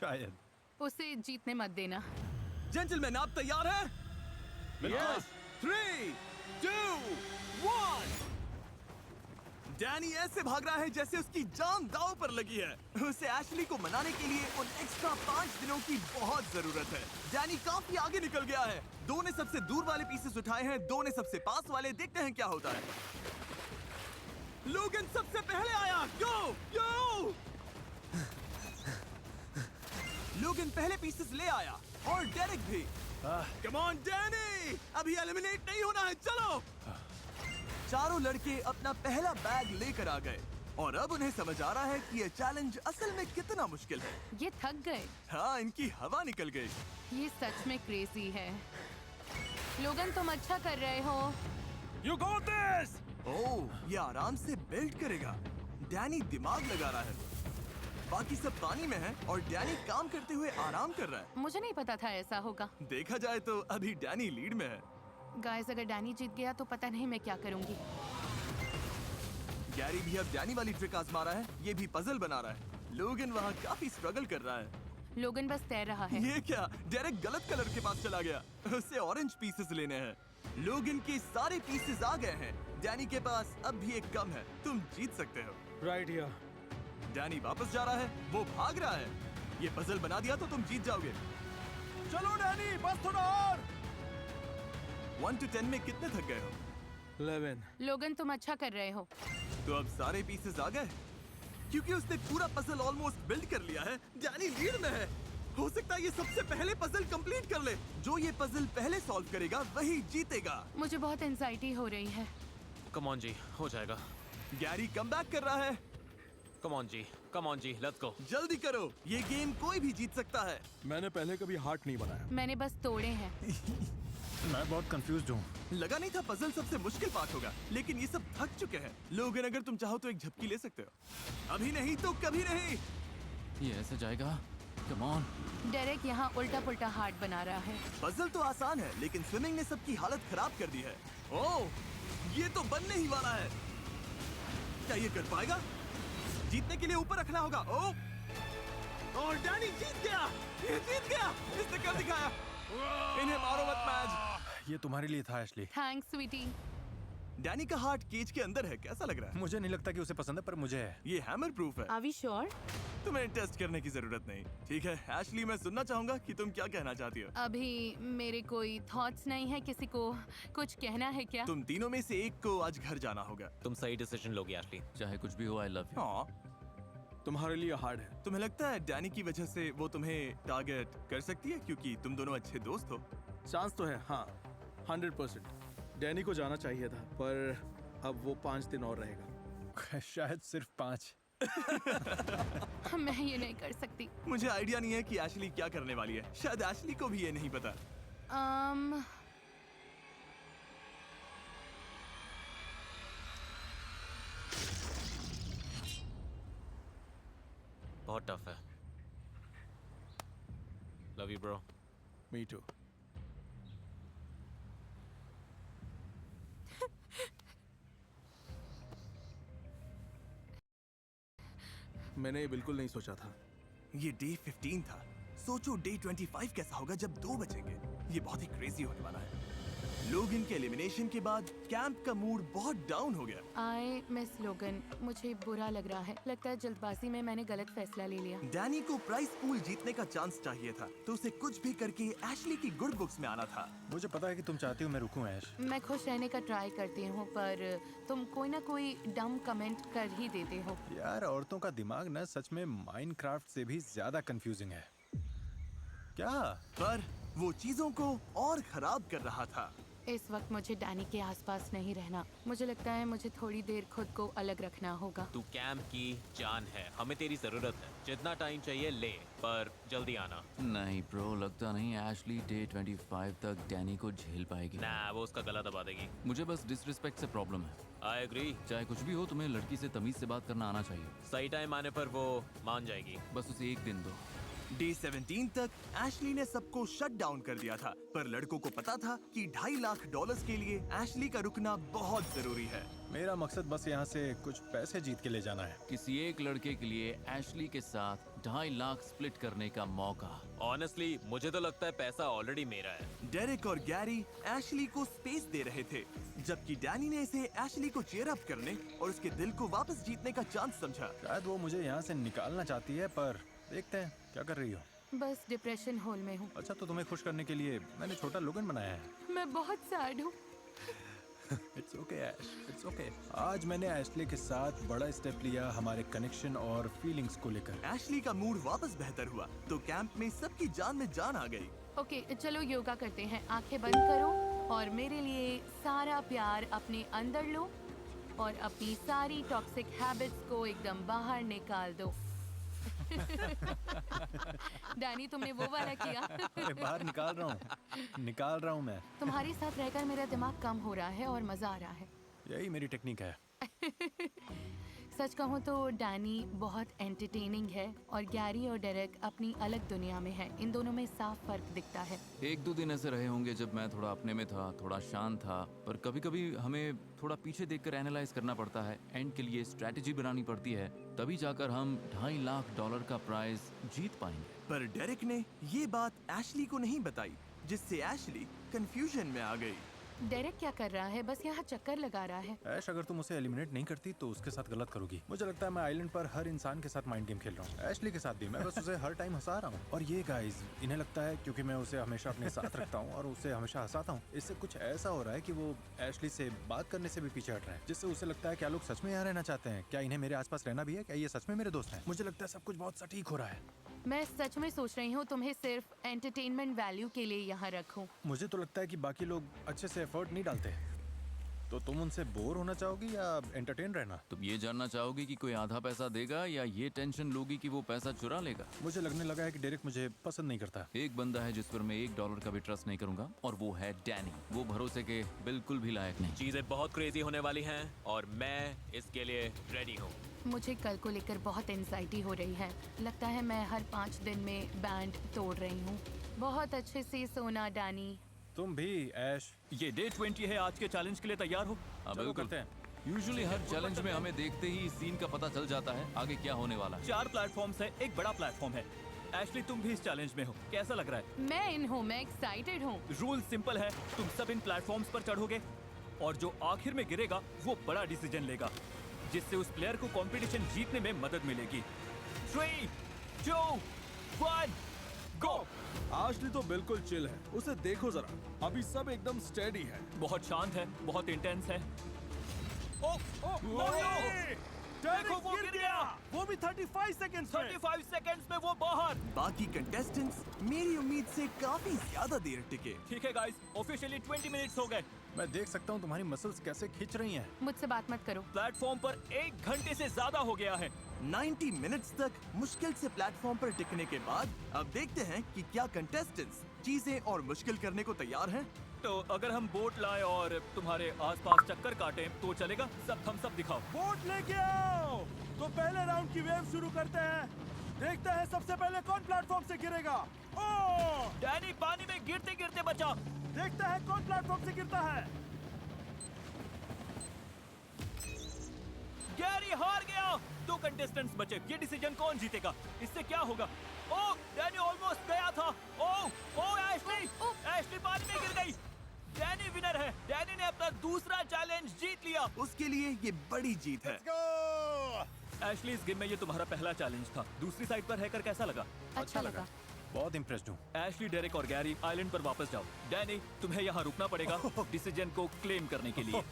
[SPEAKER 5] शायद।
[SPEAKER 2] उसे जीतने मत देना।
[SPEAKER 1] जेंटलमैन, आप तैयार हैं?
[SPEAKER 10] Yes.
[SPEAKER 1] 3, 2, 1। डैनी ऐसे भाग रहा है जैसे उसकी जान दांव पर लगी है। उसे एशली को मनाने के लिए उन एक्स्ट्रा 5 दिनों की बहुत जरूरत है। डैनी काफी आगे निकल गया है। 2 ने सबसे दूर वाले पीसेस उठाए हैं, 2 ने सबसे पास वाले। देखते हैं क्या होता है। लोगन सबसे पहले आया। गो गो। लोगन पहले पीसेस ले आया और डेरेक भी। कम ऑन डैनी, अभी एलिमिनेट नहीं होना है, चलो। चारों लड़के अपना पहला बैग लेकर आ गए और अब उन्हें समझ आ रहा है कि ये चैलेंज असल में कितना मुश्किल है।
[SPEAKER 2] ये थक गए।
[SPEAKER 1] हाँ, इनकी हवा निकल गई।
[SPEAKER 2] ये सच में क्रेजी है। लोगन तुम अच्छा कर रहे हो।
[SPEAKER 10] You got this!
[SPEAKER 1] ओह, ये आराम से बिल्ड करेगा। डैनी दिमाग लगा रहा है। बाकी सब पानी में है और डैनी काम करते हुए आराम कर रहा है।
[SPEAKER 2] मुझे नहीं पता था ऐसा होगा।
[SPEAKER 1] देखा जाए तो अभी डैनी लीड में है।
[SPEAKER 2] गाइस, अगर डैनी जीत गया तो पता नहीं मैं क्या करूंगी।
[SPEAKER 1] गैरी भी अब डैनी वाली ट्रिक आजमा रहा है। ये भी पजल बना रहा है। लोगन वहाँ काफी स्ट्रगल कर रहा है।
[SPEAKER 2] लोगन बस तैर रहा है।
[SPEAKER 1] ये क्या, डेरेक गलत कलर के पास चला गया। उसे ऑरेंज पीसेस लेने हैं। लोगन के सारे पीसेस आ गए हैं। डैनी के पास अब भी एक कम है। तुम जीत सकते हो।
[SPEAKER 10] Right here.
[SPEAKER 1] डैनी वापस जा रहा है, वो भाग रहा है। ये पजल बना दिया तो तुम जीत जाओगे।
[SPEAKER 10] चलो डैनी, बस थोड़ा और।
[SPEAKER 1] 1 to 10 में कितने थक गए हो?
[SPEAKER 10] 11.
[SPEAKER 2] लोगन तुम अच्छा कर रहे हो।
[SPEAKER 1] तो अब सारे पीसेस आ गए क्योंकि उसने पूरा पजल ऑलमोस्ट बिल्ड कर लिया है। डैनी लीड में है। हो सकता है ये सबसे पहले पजल कंप्लीट कर ले। जो ये पजल पहले सॉल्व करेगा वही जीतेगा।
[SPEAKER 2] मुझे बहुत एंजाइटी हो रही है।
[SPEAKER 8] कम ऑन जी, हो जाएगा।
[SPEAKER 1] गैरी कमबैक कर रहा है।
[SPEAKER 8] कम ऑन जी, लेट्स गो।
[SPEAKER 1] जल्दी करो, ये गेम कोई भी जीत सकता है।
[SPEAKER 10] मैंने पहले कभी हार्ट नहीं बनाया।
[SPEAKER 2] मैंने बस तोड़े हैं।
[SPEAKER 5] मैं बहुत कंफ्यूज्ड हूँ।
[SPEAKER 1] लगा नहीं था पजल सबसे मुश्किल पार्ट होगा, लेकिन ये सब थक चुके हैं। लोगन, अगर तुम चाहो तो एक झपकी ले सकते हो। अभी नहीं तो कभी नहीं।
[SPEAKER 3] ये ऐसे जाएगा? Come on.
[SPEAKER 2] डेरेक यहाँ उल्टा पुल्टा हार्ट बना रहा है।
[SPEAKER 1] पजल तो आसान है, लेकिन स्विमिंग ने सबकी हालत खराब कर दी है। ओह, ये तो बनने ही वाला है। क्या ये कर पाएगा? जीतने के लिए ऊपर रखना होगा। ओह, और डैनी जीत गया। ये जीत गया। इसने कर दिखाया। इन्हें मारो मत मैच।
[SPEAKER 5] ये तुम्हारे लिए था एशली।
[SPEAKER 2] थैंक्स स्वीटी।
[SPEAKER 1] डैनी का हार्ट केज के अंदर है। कैसा लग रहा है?
[SPEAKER 5] मुझे नहीं लगता कि उसे पसंद है, पर मुझे है।
[SPEAKER 1] ये हैमर प्रूफ है।
[SPEAKER 2] Are we sure?
[SPEAKER 1] तुम्हें टेस्ट करने की जरूरत नहीं। ठीक है एशली, मैं सुनना चाहूंगा कि तुम क्या कहना चाहती हो।
[SPEAKER 2] अभी मेरे कोई थॉट्स नहीं है। किसी को कुछ कहना है क्या?
[SPEAKER 1] तुम तीनों में से एक को आज घर जाना होगा।
[SPEAKER 8] तुम सही डिसीजन लोगे एशली।
[SPEAKER 3] चाहे कुछ भी हो, आई लव यू।
[SPEAKER 1] हाँ,
[SPEAKER 10] तुम्हारे लिए हार्ड है।
[SPEAKER 1] तुम्हें लगता है डैनी की वजह से वो तुम्हें टारगेट कर सकती है क्योंकि तुम दोनों अच्छे दोस्त हो?
[SPEAKER 10] चांस तो है, हाँ, 100%। डैनी को जाना चाहिए था, पर अब वो 5 दिन और रहेगा।
[SPEAKER 5] शायद सिर्फ 5।
[SPEAKER 2] मैं ये नहीं कर सकती।
[SPEAKER 1] मुझे आइडिया नहीं है कि एशली क्या करने वाली है। शायद एशली को भी ये नहीं पता।
[SPEAKER 8] बहुत टफ है। Love you bro.
[SPEAKER 10] Me too. मैंने ये बिल्कुल नहीं सोचा था।
[SPEAKER 1] ये डे 15 था। सोचो डे 25 कैसा होगा जब 2 बचेंगे। ये बहुत ही क्रेजी होने वाला है। लोग इनके एलिमिनेशन के बाद कैंप का मूड बहुत डाउन हो गया।
[SPEAKER 2] आई मिस लोगन। मुझे बुरा लग रहा है। लगता है जल्दबाजी में मैंने गलत फैसला ले लिया।
[SPEAKER 1] डैनी को प्राइस पूल जीतने का चांस चाहिए था, तो उसे कुछ भी करके एशली की गुड बुक्स में आना था।
[SPEAKER 5] मुझे पता है कि तुम चाहती हो मैं रुकूं ऐश।
[SPEAKER 2] मैं खुश रहने का ट्राई करती हूँ, पर तुम कोई ना कोई डम कमेंट कर ही देते हो।
[SPEAKER 5] यार, औरतों का दिमाग ना सच में माइनक्राफ्ट से भी ज्यादा कंफ्यूजिंग है। क्या?
[SPEAKER 1] पर वो चीजों को और खराब कर रहा था।
[SPEAKER 2] इस वक्त मुझे डैनी के आसपास नहीं रहना। मुझे लगता है मुझे थोड़ी देर खुद को अलग रखना होगा।
[SPEAKER 8] तू कैंप की जान है, हमें तेरी जरूरत है। जितना टाइम चाहिए ले, पर जल्दी आना।
[SPEAKER 3] नहीं ब्रो, लगता नहीं एशली डे 25 तक डैनी को झेल पाएगी।
[SPEAKER 8] ना, वो उसका गला दबा देगी।
[SPEAKER 3] मुझे बस डिसरिस्पेक्ट से प्रॉब्लम है।
[SPEAKER 8] I agree.
[SPEAKER 3] चाहे कुछ भी हो, तुम्हें लड़की से तमीज से बात करना आना चाहिए।
[SPEAKER 8] सही टाइम आने पर वो मान जाएगी।
[SPEAKER 3] बस उसे एक दिन दो।
[SPEAKER 1] डे 17 तक एशली ने सबको शट डाउन कर दिया था, पर लड़कों को पता था कि $2.5 लाख के लिए एशली का रुकना बहुत जरूरी है।
[SPEAKER 5] मेरा मकसद बस यहाँ से कुछ पैसे जीत के ले जाना है।
[SPEAKER 3] किसी एक लड़के के लिए एशली के साथ 2.5 लाख स्प्लिट करने का मौका।
[SPEAKER 8] ऑनेस्टली मुझे तो लगता है पैसा ऑलरेडी मेरा है।
[SPEAKER 1] डेरेक और गैरी एशली को स्पेस दे रहे थे, जबकि डैनी ने इसे एशली को चीयर अप करने और उसके दिल को वापस जीतने का चांस समझा।
[SPEAKER 5] शायद वो मुझे यहाँ से निकालना चाहती है, पर देखते हैं क्या कर रही हो।
[SPEAKER 2] बस डिप्रेशन होल में हूँ।
[SPEAKER 5] अच्छा, तो तुम्हें खुश करने के लिए मैंने छोटा लोगन बनाया है।
[SPEAKER 2] मैं बहुत सैड हूँ।
[SPEAKER 5] It's okay Ash, it's okay. आज मैंने एशली के साथ बड़ा स्टेप लिया हमारे कनेक्शन और फीलिंग्स को लेकर।
[SPEAKER 1] एशली का मूड वापस बेहतर हुआ, तो कैंप में सबकी जान में जान आ गई।
[SPEAKER 2] ओके, चलो योगा करते हैं। आंखें बंद करो और मेरे लिए सारा प्यार अपने अंदर लो और अपनी सारी टॉक्सिक हैबिट्स को एकदम बाहर निकाल दो। डैनी, तुमने वो वाला किया।
[SPEAKER 5] अरे बाहर निकाल रहा हूँ मैं।
[SPEAKER 2] तुम्हारे साथ रहकर मेरा दिमाग कम हो रहा है और मजा आ रहा है।
[SPEAKER 5] यही मेरी टेक्निक है।
[SPEAKER 2] सच कहूँ तो डैनी बहुत एंटरटेनिंग है और गैरी और डेरेक अपनी अलग दुनिया में है। इन दोनों में साफ फर्क दिखता है।
[SPEAKER 3] 1-2 दिन ऐसे रहे होंगे जब मैं थोड़ा अपने में था, थोड़ा शांत था, पर कभी कभी हमें थोड़ा पीछे देखकर एनालाइज करना पड़ता है। एंड के लिए स्ट्रैटेजी बनानी पड़ती है, तभी जाकर हम $2.5 लाख का प्राइज जीत पाएंगे।
[SPEAKER 1] पर डेरेक ने ये बात एशली को नहीं बताई, जिससे एशली कंफ्यूजन में आ गई।
[SPEAKER 2] डेरेक क्या कर रहा है? बस यहाँ चक्कर लगा रहा है।
[SPEAKER 5] ऐश, अगर तुम उसे एलिमिनेट नहीं करती तो उसके साथ गलत करोगी। मुझे लगता है मैं आइलैंड पर हर इंसान के साथ माइंड गेम खेल रहा हूँ। एशली के साथ भी मैं बस उसे हर टाइम हंसा रहा हूँ। और ये गाइज, इन्हें लगता है क्योंकि मैं उसे हमेशा अपने साथ रखता हूँ और उसे हमेशा हंसाता हूँ, इससे कुछ ऐसा हो रहा है कि वो एशली से बात करने से भी पीछे हट रहे हैं, जिससे उसे लगता है क्या लोग सच में यहाँ रहना चाहते हैं, क्या इन्हें मेरे आसपास रहना भी है, क्या ये सच में मेरे दोस्त हैं। मुझे लगता है सब कुछ बहुत सटीक हो रहा है।
[SPEAKER 2] मैं सच में सोच रही हूँ तुम्हें सिर्फ एंटरटेनमेंट वैल्यू के लिए यहाँ रखूँ।
[SPEAKER 5] मुझे तो लगता है कि बाकी लोग अच्छे से एफर्ट नहीं डालते। तो तुम उनसे बोर होना चाहोगी या एंटरटेन रहना?
[SPEAKER 3] तुम ये जानना चाहोगी कि कोई आधा पैसा देगा या ये टेंशन लोगी कि वो पैसा चुरा लेगा?
[SPEAKER 5] मुझे लगने लगा है कि डेरेक मुझे पसंद नहीं करता।
[SPEAKER 3] एक बंदा है जिस पर मैं $1 का भी ट्रस्ट नहीं करूंगा और वो है डैनी। वो भरोसे के बिल्कुल भी लायक नहीं।
[SPEAKER 8] चीजें बहुत क्रेजी होने वाली हैं और मैं इसके लिए रेडी हूँ।
[SPEAKER 2] मुझे कल को लेकर बहुत एंजाइटी हो रही है। लगता है मैं हर 5 दिन में बैंड तोड़ रही हूँ। बहुत अच्छे से सोना डैनी।
[SPEAKER 5] तुम भी ऐश।
[SPEAKER 7] ये डे 20 है, आज के चैलेंज के लिए तैयार हो?
[SPEAKER 3] अब
[SPEAKER 5] चलो
[SPEAKER 3] बिल्कुल
[SPEAKER 5] करते हैं।
[SPEAKER 3] यूजुअली हर चैलेंज में हमें देखते ही सीन का पता चल जाता है आगे क्या होने वाला है।
[SPEAKER 7] 4 प्लेटफॉर्म्स है, एक बड़ा प्लेटफॉर्म है। एशली तुम भी इस चैलेंज में हो, कैसा लग रहा है?
[SPEAKER 2] मैं इन हूँ, मैं एक्साइटेड हूँ।
[SPEAKER 7] रूल सिंपल है, तुम सब इन प्लेटफॉर्म्स पर चढ़ोगे और जो आखिर में गिरेगा वो बड़ा डिसीजन लेगा, जिससे उस प्लेयर को कंपटीशन जीतने में मदद मिलेगी। 3, 2, 1, गो!
[SPEAKER 10] आशली तो बिल्कुल चिल है, उसे देखो जरा, अभी सब एकदम स्टेडी है।
[SPEAKER 7] बहुत शांत है, बहुत इंटेंस है।
[SPEAKER 10] देखो वो गिर गया, वो भी 35 सेकंड्स में।
[SPEAKER 7] 35 सेकंड्स में वो बाहर।
[SPEAKER 1] बाकी कंटेस्टेंट्स मेरी उम्मीद से काफी ज्यादा देर टिके।
[SPEAKER 7] ठीक है गाइस, ऑफिशियली 20 मिनट्स हो गए।
[SPEAKER 5] मैं देख सकता हूँ तुम्हारी मसल्स कैसे खींच रही हैं।
[SPEAKER 2] मुझसे बात मत करो।
[SPEAKER 7] प्लेटफॉर्म पर 1 घंटे से ज्यादा हो गया है।
[SPEAKER 1] 90 मिनट्स तक मुश्किल से प्लेटफॉर्म पर टिकने के बाद अब देखते हैं कि क्या कंटेस्टेंट्स चीजें और मुश्किल करने को तैयार हैं।
[SPEAKER 7] तो अगर हम बोट लाएं और तुम्हारे आसपास चक्कर काटें तो चलेगा? सब थम्स अप दिखाओ।
[SPEAKER 10] बोट लेके आओ। तो पहले राउंड की वेव शुरू करते हैं। देखते हैं सबसे पहले कौन प्लेटफॉर्म से गिरेगा। ओह!
[SPEAKER 7] डैनी पानी में गिरते गिरते बचा।
[SPEAKER 10] देखते हैं कौन प्लेटफॉर्म से गिरता है।
[SPEAKER 7] गैरी हार गया। 2 कंटेस्टेंट्स बचे। ये डिसीजन कौन जीतेगा? इससे क्या होगा? ओह, डैनी ऑलमोस्ट गया था। ओह एशली, एशली पानी में गिर गई। डैनी विनर है। डैनी ने अपना दूसरा चैलेंज जीत लिया।
[SPEAKER 1] उसके लिए ये बड़ी जीत है।
[SPEAKER 7] एशली, इस गेम में ये तुम्हारा पहला चैलेंज था। दूसरी साइड पर हैकर कैसा लगा?
[SPEAKER 2] अच्छा लगा।
[SPEAKER 5] बहुत इम्प्रेस्ड हूँ।
[SPEAKER 7] एशली, डेरेक और गैरी आइलैंड पर वापस जाओ। डैनी, तुम्हें यहाँ रुकना पड़ेगा डिसीजन को क्लेम करने के लिए।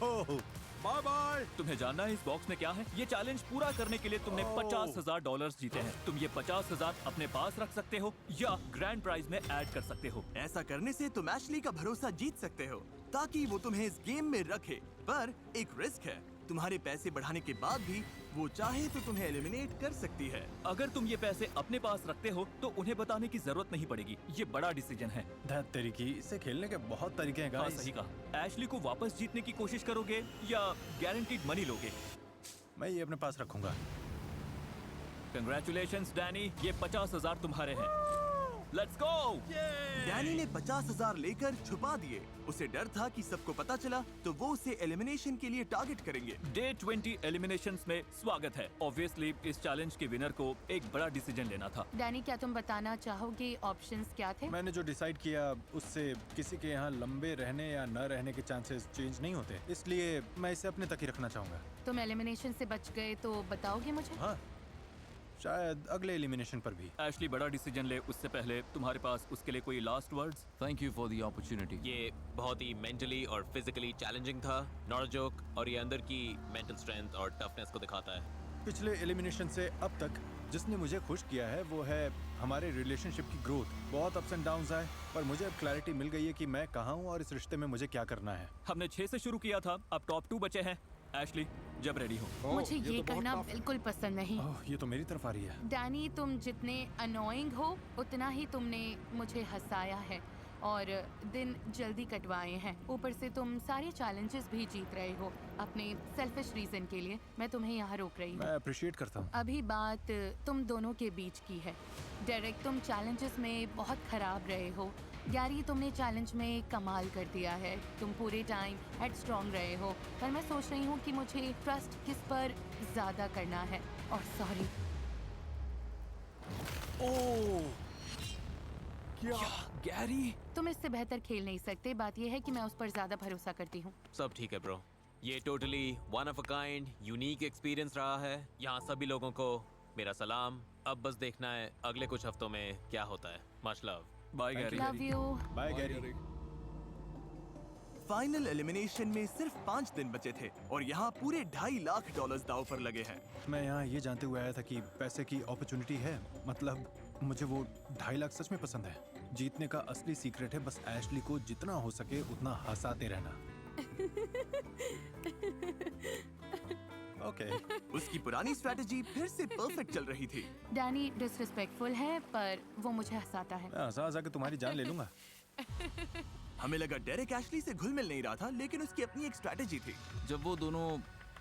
[SPEAKER 10] Bye bye.
[SPEAKER 7] तुम्हें जानना है इस बॉक्स में क्या है? ये चैलेंज पूरा करने के लिए तुमने $50,000 जीते हैं। तुम ये 50,000 अपने पास रख सकते हो या ग्रैंड प्राइज में ऐड कर सकते हो।
[SPEAKER 1] ऐसा करने से तुम एशली का भरोसा जीत सकते हो ताकि वो तुम्हें इस गेम में रखे। पर एक रिस्क है, तुम्हारे पैसे बढ़ाने के बाद भी वो चाहे तो तुम्हें एलिमिनेट कर सकती है।
[SPEAKER 7] अगर तुम ये पैसे अपने पास रखते हो तो उन्हें बताने की जरूरत नहीं पड़ेगी। ये बड़ा डिसीजन है।
[SPEAKER 5] धत तेरी की, इसे खेलने के बहुत तरीके हैं
[SPEAKER 7] हाँ,
[SPEAKER 5] गाइस।
[SPEAKER 7] सही कहा। एशली को वापस जीतने की कोशिश करोगे या गारंटीड मनी लोगे?
[SPEAKER 5] मैं ये अपने पास रखूंगा।
[SPEAKER 7] कंग्रेचुलेशंस डैनी, ये 50,000 तुम्हारे हैं। Let's go!
[SPEAKER 1] डैनी ने 50,000 लेकर छुपा दिए। उसे डर था कि सबको पता चला तो वो उसे एलिमिनेशन के लिए टारगेट करेंगे।
[SPEAKER 7] डे 20 एलिमिनेशंस में स्वागत है। ऑब्वियसली इस चैलेंज के विनर को एक बड़ा डिसीजन लेना था।
[SPEAKER 2] डैनी, क्या तुम बताना चाहोगे ऑप्शंस क्या थे?
[SPEAKER 5] मैंने जो डिसाइड किया उससे किसी के यहाँ लंबे रहने या न रहने के चांसेस चेंज नहीं होते, इसलिए मैं इसे अपने तक ही रखना चाहूंगा।
[SPEAKER 2] तुम एलिमिनेशन से बच गए तो बताओगे मुझे?
[SPEAKER 5] हाँ, शायद अगले एलिमिनेशन पर भी।
[SPEAKER 7] एशली, बड़ा डिसीजन ले उससे पहले तुम्हारे पास उसके लिए कोई last words?
[SPEAKER 3] Thank you for the opportunity.
[SPEAKER 8] ये बहुत ही मेंटली और फिजिकली चैलेंजिंग था, नॉट अ जोक, और ये अंदर की मेंटल स्ट्रेंथ और टफनेस को दिखाता है।
[SPEAKER 5] पिछले एलिमिनेशन से अब तक जिसने मुझे खुश किया है वो है हमारे रिलेशनशिप की ग्रोथ। बहुत अप्स एंड डाउन्स आए, पर मुझे अब क्लैरिटी मिल गई है कि मैं कहाँ हूँ और इस रिश्ते में मुझे क्या करना है।
[SPEAKER 7] हमने 6 से शुरू किया था, अब टॉप 2 बचे हैं। एशली, जब रेडी हो।
[SPEAKER 2] मुझे ये करना बिल्कुल पसंद नहीं।
[SPEAKER 5] ओह, ये तो मेरी तरफ आ रही है।
[SPEAKER 2] डैनी, तुम जितने अनोइंग हो उतना ही तुमने मुझे हंसाया है और दिन जल्दी कटवाए हैं। ऊपर से तुम सारे चैलेंजेस भी जीत रहे हो अपने सेल्फिश रीजन के लिए। मैं तुम्हें यहाँ रोक रही हूँ।
[SPEAKER 5] मैं अप्रिशिएट करता हूँ।
[SPEAKER 2] अभी बात तुम दोनों के बीच की है। डेरेक, तुम चैलेंजेस में बहुत खराब रहे हो। गैरी, तुमने चैलेंज में कमाल कर दिया है। तुम पूरे टाइम हेड स्ट्रॉन्ग रहे हो, पर मैं सोच रही हूँ कि मुझे ट्रस्ट किस पर ज्यादा करना है। और सॉरी।
[SPEAKER 10] ओह, क्या
[SPEAKER 7] गैरी,
[SPEAKER 2] तुम इससे बेहतर खेल नहीं सकते। बात यह है कि मैं उस पर ज्यादा भरोसा करती हूँ।
[SPEAKER 8] सब ठीक है ब्रो। ये totally one of a kind unique experience रहा है। यहाँ सभी लोगों को मेरा सलाम। अब बस देखना है अगले कुछ हफ्तों में क्या होता है। Much love.
[SPEAKER 7] Bye Gary.
[SPEAKER 2] Love you.
[SPEAKER 5] Bye Gary.
[SPEAKER 1] Final elimination में सिर्फ 5 दिन बचे थे और यहाँ पूरे $2.5 लाख दांव पर लगे हैं।
[SPEAKER 5] मैं यहाँ ये जानते हुए आया था कि पैसे की अपॉर्चुनिटी है। मतलब मुझे वो 2.5 लाख सच में पसंद है। जीतने का असली सीक्रेट है बस एशली को जितना हो सके उतना हंसाते रहना। ओके
[SPEAKER 1] उसकी पुरानी स्ट्रैटेजी फिर से परफेक्ट चल रही थी।
[SPEAKER 2] डैनी डिसरिस्पेक्टफुल है, पर वो मुझे हंसाता है।
[SPEAKER 5] मैं हंसा हंसा के तुम्हारी जान ले लूंगा।
[SPEAKER 1] हमें लगा डेरेक एशली से घुल मिल नहीं रहा था, लेकिन उसकी अपनी एक स्ट्रैटेजी थी।
[SPEAKER 3] जब वो दोनों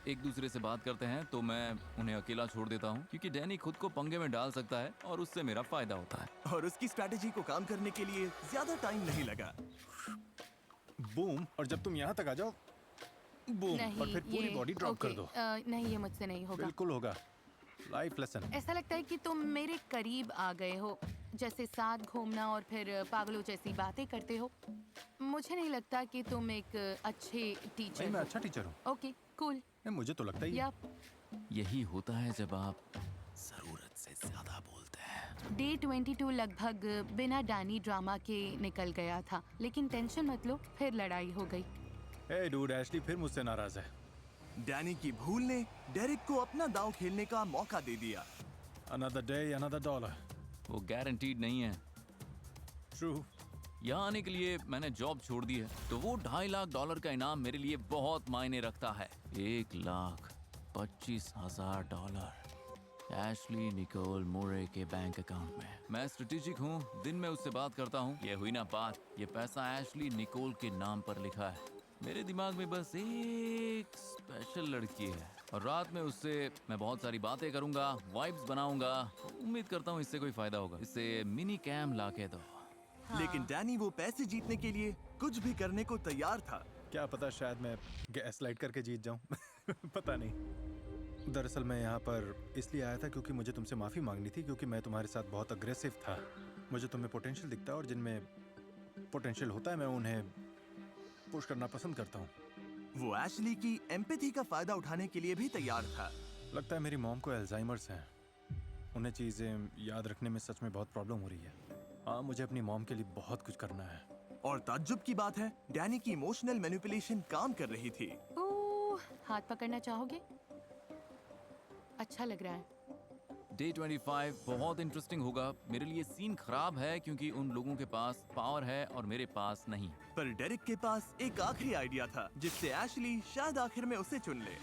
[SPEAKER 3] एक दूसरे से बात करते हैं तो मैं उन्हें अकेला छोड़ देता हूँ, क्योंकि डैनी खुद को पंगे में डाल सकता है और उससे मेरा फायदा होता है।
[SPEAKER 1] और उसकी स्ट्रैटेजी को काम करने के लिए ज्यादा टाइम नहीं लगा।
[SPEAKER 5] बूम, और जब तुम यहाँ तक आ जाओ बूम,
[SPEAKER 2] नहीं,
[SPEAKER 5] और फिर पूरी
[SPEAKER 2] ये-
[SPEAKER 5] बॉडी ड्रॉप कर
[SPEAKER 2] ओके,
[SPEAKER 5] दो।
[SPEAKER 2] नहीं, ये मुझसे नहीं होगा।
[SPEAKER 5] बिल्कुल होगा। Life lesson.
[SPEAKER 2] ऐसा लगता है कि तुम मेरे करीब आ गए हो, जैसे साथ घूमना और फिर पागलों जैसी बातें करते हो। मुझे नहीं लगता कि तुम एक अच्छे टीचर
[SPEAKER 5] नहीं, मैं
[SPEAKER 2] हो।
[SPEAKER 5] अच्छा टीचर हूँ।
[SPEAKER 2] Okay, cool.
[SPEAKER 5] नहीं, मुझे तो लगता ही है।
[SPEAKER 2] या
[SPEAKER 3] यही होता है जब आप जरूरत से ज्यादा बोलते हैं।
[SPEAKER 2] डे 22 लगभग बिना डैनी ड्रामा के निकल गया था, लेकिन टेंशन मत लो, फिर लड़ाई हो गई।
[SPEAKER 5] हे डूड, एशली फिर मुझसे नाराज है।
[SPEAKER 1] डैनी की भूल ने डेरेक को अपना दांव खेलने का मौका दे दिया।
[SPEAKER 5] Another day another dollar.
[SPEAKER 3] वो गारंटीड नहीं है।
[SPEAKER 5] ट्रू।
[SPEAKER 3] यहाँ आने के लिए मैंने जॉब छोड़ दी है, तो वो $2.5 लाख का इनाम मेरे लिए बहुत मायने रखता है। $1,25,000 एशली निकोल मोरे के बैंक अकाउंट में। मैं स्ट्रेटेजिक हूँ, दिन में उससे बात करता हूँ। ये हुई ना बात, ये पैसा एशली निकोल के नाम पर लिखा है। मेरे दिमाग में बस एक स्पेशल लड़की है और रात में उससे मैं बहुत सारी बातें करूंगा, वाइब्स बनाऊंगा। उम्मीद करता हूँ इससे कोई फायदा होगा। इससे मिनी कैम लाके दो।
[SPEAKER 1] लेकिन डैनी वो पैसे जीतने के लिए कुछ भी करने को तैयार था।
[SPEAKER 5] क्या पता, शायद मैं गैस लाइट करके जीत जाऊं। पता नहीं। दरअसल मैं यहाँ पर इसलिए आया था क्योंकि मुझे तुमसे माफ़ी मांगनी थी, क्योंकि मैं तुम्हारे साथ बहुत अग्रेसिव था। मुझे तुम्हें पोटेंशियल दिखता है और जिनमें पोटेंशियल होता है मैं उन्हें पुश करना पसंद करता हूँ।
[SPEAKER 1] वो एशली की एम्पैथी का फायदा उठाने के लिए भी तैयार था।
[SPEAKER 5] लगता है मेरी मॉम को अल्जाइमर्स है। उन्हें चीज़ें याद रखने में सच में बहुत प्रॉब्लम हो रही है। हाँ, मुझे अपनी मॉम के लिए बहुत कुछ करना है।
[SPEAKER 1] और ताज्जुब की बात है, डैनी की इमोशनल मैनिपुलेशन काम कर रही थी।
[SPEAKER 2] ओह, हाथ पकड़ना चाहोगे? अच्छा लग रहा है।
[SPEAKER 3] डे 25 बहुत इंटरेस्टिंग होगा। मेरे लिए सीन खराब है क्योंकि उन लोगों के पास पावर है और मेरे पास नहीं।
[SPEAKER 1] पर डेरिक के पास एक आखिरी आइडिया था जिससे एशली शायद आखिर में उसे चुन ले।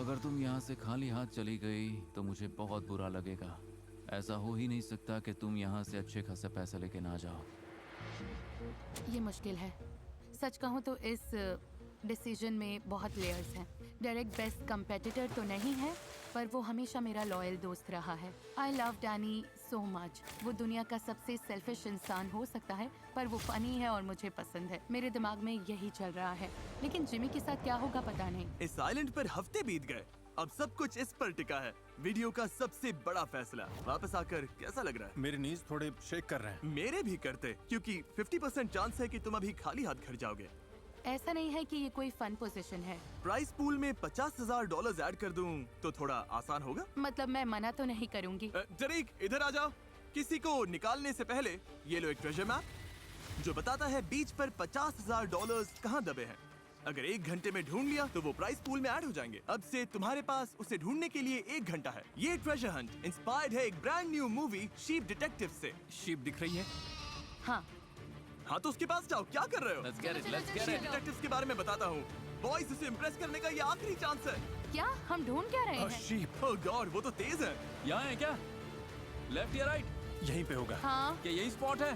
[SPEAKER 3] अगर तुम यहाँ से खाली हाथ चली गई तो मुझे बहुत बुरा लगेगा। ऐसा हो ही नहीं सकता कि तुम यहाँ से अच्छे खासे पैसे लेके ना जाओ।
[SPEAKER 2] ये मुश्किल है। सच कहूँ तो इस डिसीजन में बहुत लेयर्स हैं। डायरेक्ट बेस्ट कंपेटिटर तो नहीं है, पर वो हमेशा मेरा लॉयल दोस्त रहा है। I love Danny so much. वो दुनिया का सबसे सेल्फिश इंसान हो सकता है, पर वो फनी है और मुझे पसंद है। मेरे दिमाग में यही चल रहा है, लेकिन जिमी के साथ क्या होगा पता नहीं।
[SPEAKER 1] इस आइलैंड पर हफ्ते बीत गए, अब सब कुछ इस पर टिका है। वीडियो का सबसे बड़ा फैसला। वापस आकर कैसा लग रहा है?
[SPEAKER 5] मेरे नीज थोड़े शेक कर रहे हैं।
[SPEAKER 1] मेरे भी करते, क्योंकि 50% चांस है कि तुम अभी खाली हाथ घर जाओगे।
[SPEAKER 2] ऐसा नहीं है कि ये कोई फन पोजीशन है।
[SPEAKER 1] प्राइस पूल में $50,000 ऐड कर दूं तो थोड़ा आसान होगा।
[SPEAKER 2] मतलब मैं मना तो नहीं करूंगी।
[SPEAKER 1] डेरिक, इधर आ जाओ। किसी को निकालने से पहले ये लो एक ट्रेजर मैप जो बताता है बीच पर $50,000 कहाँ दबे हैं। अगर 1 घंटे में ढूंढ लिया तो वो प्राइस पूल में ऐड हो जाएंगे। अब से तुम्हारे पास उसे ढूंढने के लिए 1 घंटा है। ये ट्रेजर हंट इंस्पायर्ड है एक brand new movie sheep detective से।
[SPEAKER 3] शीप दिख रही है?
[SPEAKER 2] हाँ,
[SPEAKER 1] हाँ तो उसके पास जाओ। क्या कर रहे हो?
[SPEAKER 3] Let's get it, let's get
[SPEAKER 1] sheep
[SPEAKER 3] it.
[SPEAKER 1] Detectives के बारे में बताता हूँ। बॉयज, उसे इम्प्रेस करने का ये आखिरी चांस है।
[SPEAKER 2] क्या हम ढूंढ क्या रहे हैं?
[SPEAKER 5] शीप
[SPEAKER 1] ओह गॉड, वो तो तेज है।
[SPEAKER 3] यहाँ है क्या? लेफ्ट या राइट?
[SPEAKER 5] यहीं पे होगा।
[SPEAKER 2] हाँ,
[SPEAKER 3] क्या यही स्पॉट है?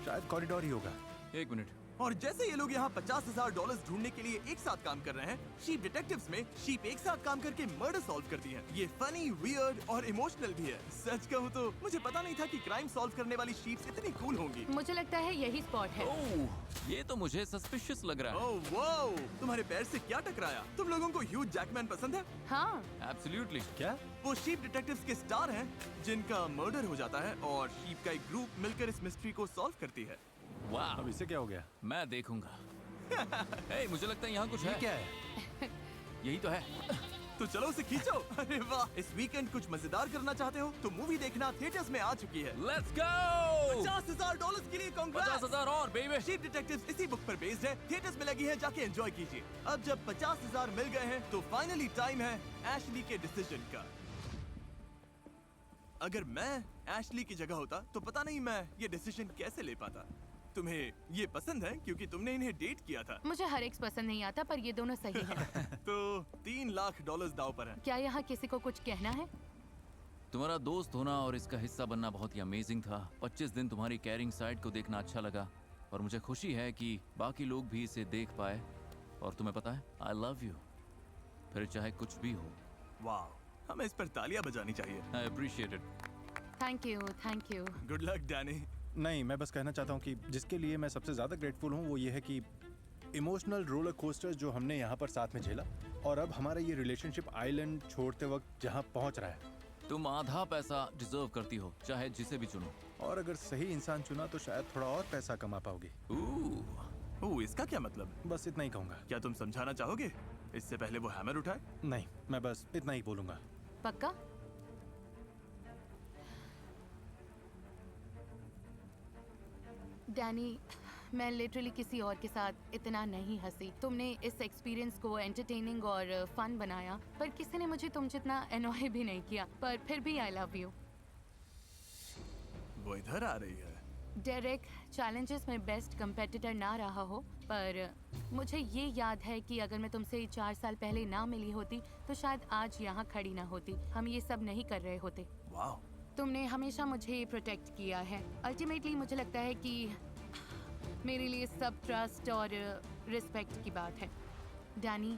[SPEAKER 5] शायद कॉरिडोर ही होगा।
[SPEAKER 3] 1 मिनट।
[SPEAKER 1] और जैसे ये लोग यहाँ $50,000 ढूंढने के लिए एक साथ काम कर रहे हैं, शीप डिटेक्टिव्स में शीप एक साथ काम करके मर्डर सॉल्व करती हैं। ये फनी, वियर्ड और इमोशनल भी है। सच कहूँ तो मुझे पता नहीं था कि क्राइम सॉल्व करने वाली शीप्स इतनी कूल होंगी।
[SPEAKER 2] मुझे लगता है यही स्पॉट है।
[SPEAKER 3] ओह, ये तो मुझे सस्पिशियस लग रहा है।
[SPEAKER 1] ओह वाओ, तुम्हारे पैर से क्या टकराया? तुम लोगों को ह्यू जैकमैन पसंद है?
[SPEAKER 2] हाँ,
[SPEAKER 3] एब्सोल्युटली।
[SPEAKER 5] क्या?
[SPEAKER 1] वो शीप डिटेक्टिव्स के स्टार हैं जिनका मर्डर हो जाता है और शीप का एक ग्रुप मिलकर इस मिस्ट्री को सॉल्व करती है।
[SPEAKER 3] वाह,
[SPEAKER 5] अब इसे क्या हो गया?
[SPEAKER 3] मैं देखूंगा। हे, मुझे लगता है यहाँ कुछ है।
[SPEAKER 5] क्या है?
[SPEAKER 3] यही तो है।
[SPEAKER 1] तो चलो उसे खींचो। अरे वाह, इस वीकेंड कुछ मजेदार करना चाहते हो तो मूवी देखना थिएटर्स में आ चुकी है।
[SPEAKER 3] Let's go.
[SPEAKER 1] $50,000 के लिए कांग्रेस।
[SPEAKER 3] 50,000 और बेबी।
[SPEAKER 1] शीप डिटेक्टिव्स इसी बुक पर बेस्ड है, थिएटर्स में लगी है, जाके एंजॉय कीजिए। अब जब 50,000 मिल गए हैं तो फाइनली टाइम है एशली के डिसीजन का। अगर मैं एशली की जगह होता तो पता नहीं मैं ये डिसीजन कैसे ले पाता। तुम्हें ये पसंद है क्योंकि तुमने इन्हें डेट किया था।
[SPEAKER 2] मुझे हर एक पसंद नहीं आता, पर ये दोनों सही हैं।
[SPEAKER 1] तो $3 लाख दाव पर है।
[SPEAKER 2] क्या यहाँ किसी को कुछ कहना है?
[SPEAKER 3] तुम्हारा दोस्त होना और इसका हिस्सा बनना बहुत ही अमेजिंग था। 25 दिन तुम्हारी कैरिंग साइड को देखना अच्छा लगा और मुझे खुशी है कि बाकी लोग भी इसे देख पाए। और तुम्हें पता है, आई लव यू, फिर चाहे कुछ भी हो।
[SPEAKER 1] वाह, हमें इस पर तालियां बजानी चाहिए।
[SPEAKER 3] I appreciate it.
[SPEAKER 2] Thank you, thank you.
[SPEAKER 1] Good luck Danny.
[SPEAKER 5] नहीं, मैं बस कहना चाहता हूँ कि जिसके लिए मैं सबसे ज़्यादा ग्रेटफुल हूँ वो ये है कि इमोशनल रोलर कोस्टर जो हमने यहाँ पर साथ में झेला, और अब हमारा ये रिलेशनशिप आइलैंड छोड़ते वक्त जहाँ पहुँच रहा है।
[SPEAKER 3] तुम आधा पैसा डिजर्व करती हो, चाहे जिसे भी चुनो।
[SPEAKER 5] और अगर सही इंसान चुना तो शायद थोड़ा और पैसा कमा पाओगी।
[SPEAKER 1] ओह, इसका क्या मतलब?
[SPEAKER 5] बस इतना ही कहूँगा।
[SPEAKER 1] क्या तुम समझाना चाहोगे इससे पहले वो हैमर उठाए?
[SPEAKER 5] नहीं, मैं बस इतना ही बोलूँगा।
[SPEAKER 2] पक्का? डैनी, मैं लिटरली किसी और के साथ इतना नहीं हंसी। तुमने इस एक्सपीरियंस को एंटरटेनिंग और फन बनाया, पर किसी ने मुझे तुम जितना एनॉय भी नहीं किया। पर फिर भी आई लव यू।
[SPEAKER 1] वो इधर आ रही है।
[SPEAKER 2] डेरेक, चैलेंजेस में बेस्ट कंपेटिटर ना रहा हो, पर मुझे ये याद है कि अगर मैं तुमसे 4 साल पहले ना मिली होती तो शायद आज यहाँ खड़ी ना होती। हम ये सब नहीं कर रहे होते।
[SPEAKER 1] वाह,
[SPEAKER 2] तुमने हमेशा मुझे प्रोटेक्ट किया है। अल्टीमेटली मुझे लगता है कि मेरे लिए सब ट्रस्ट और रिस्पेक्ट की बात है। डैनी,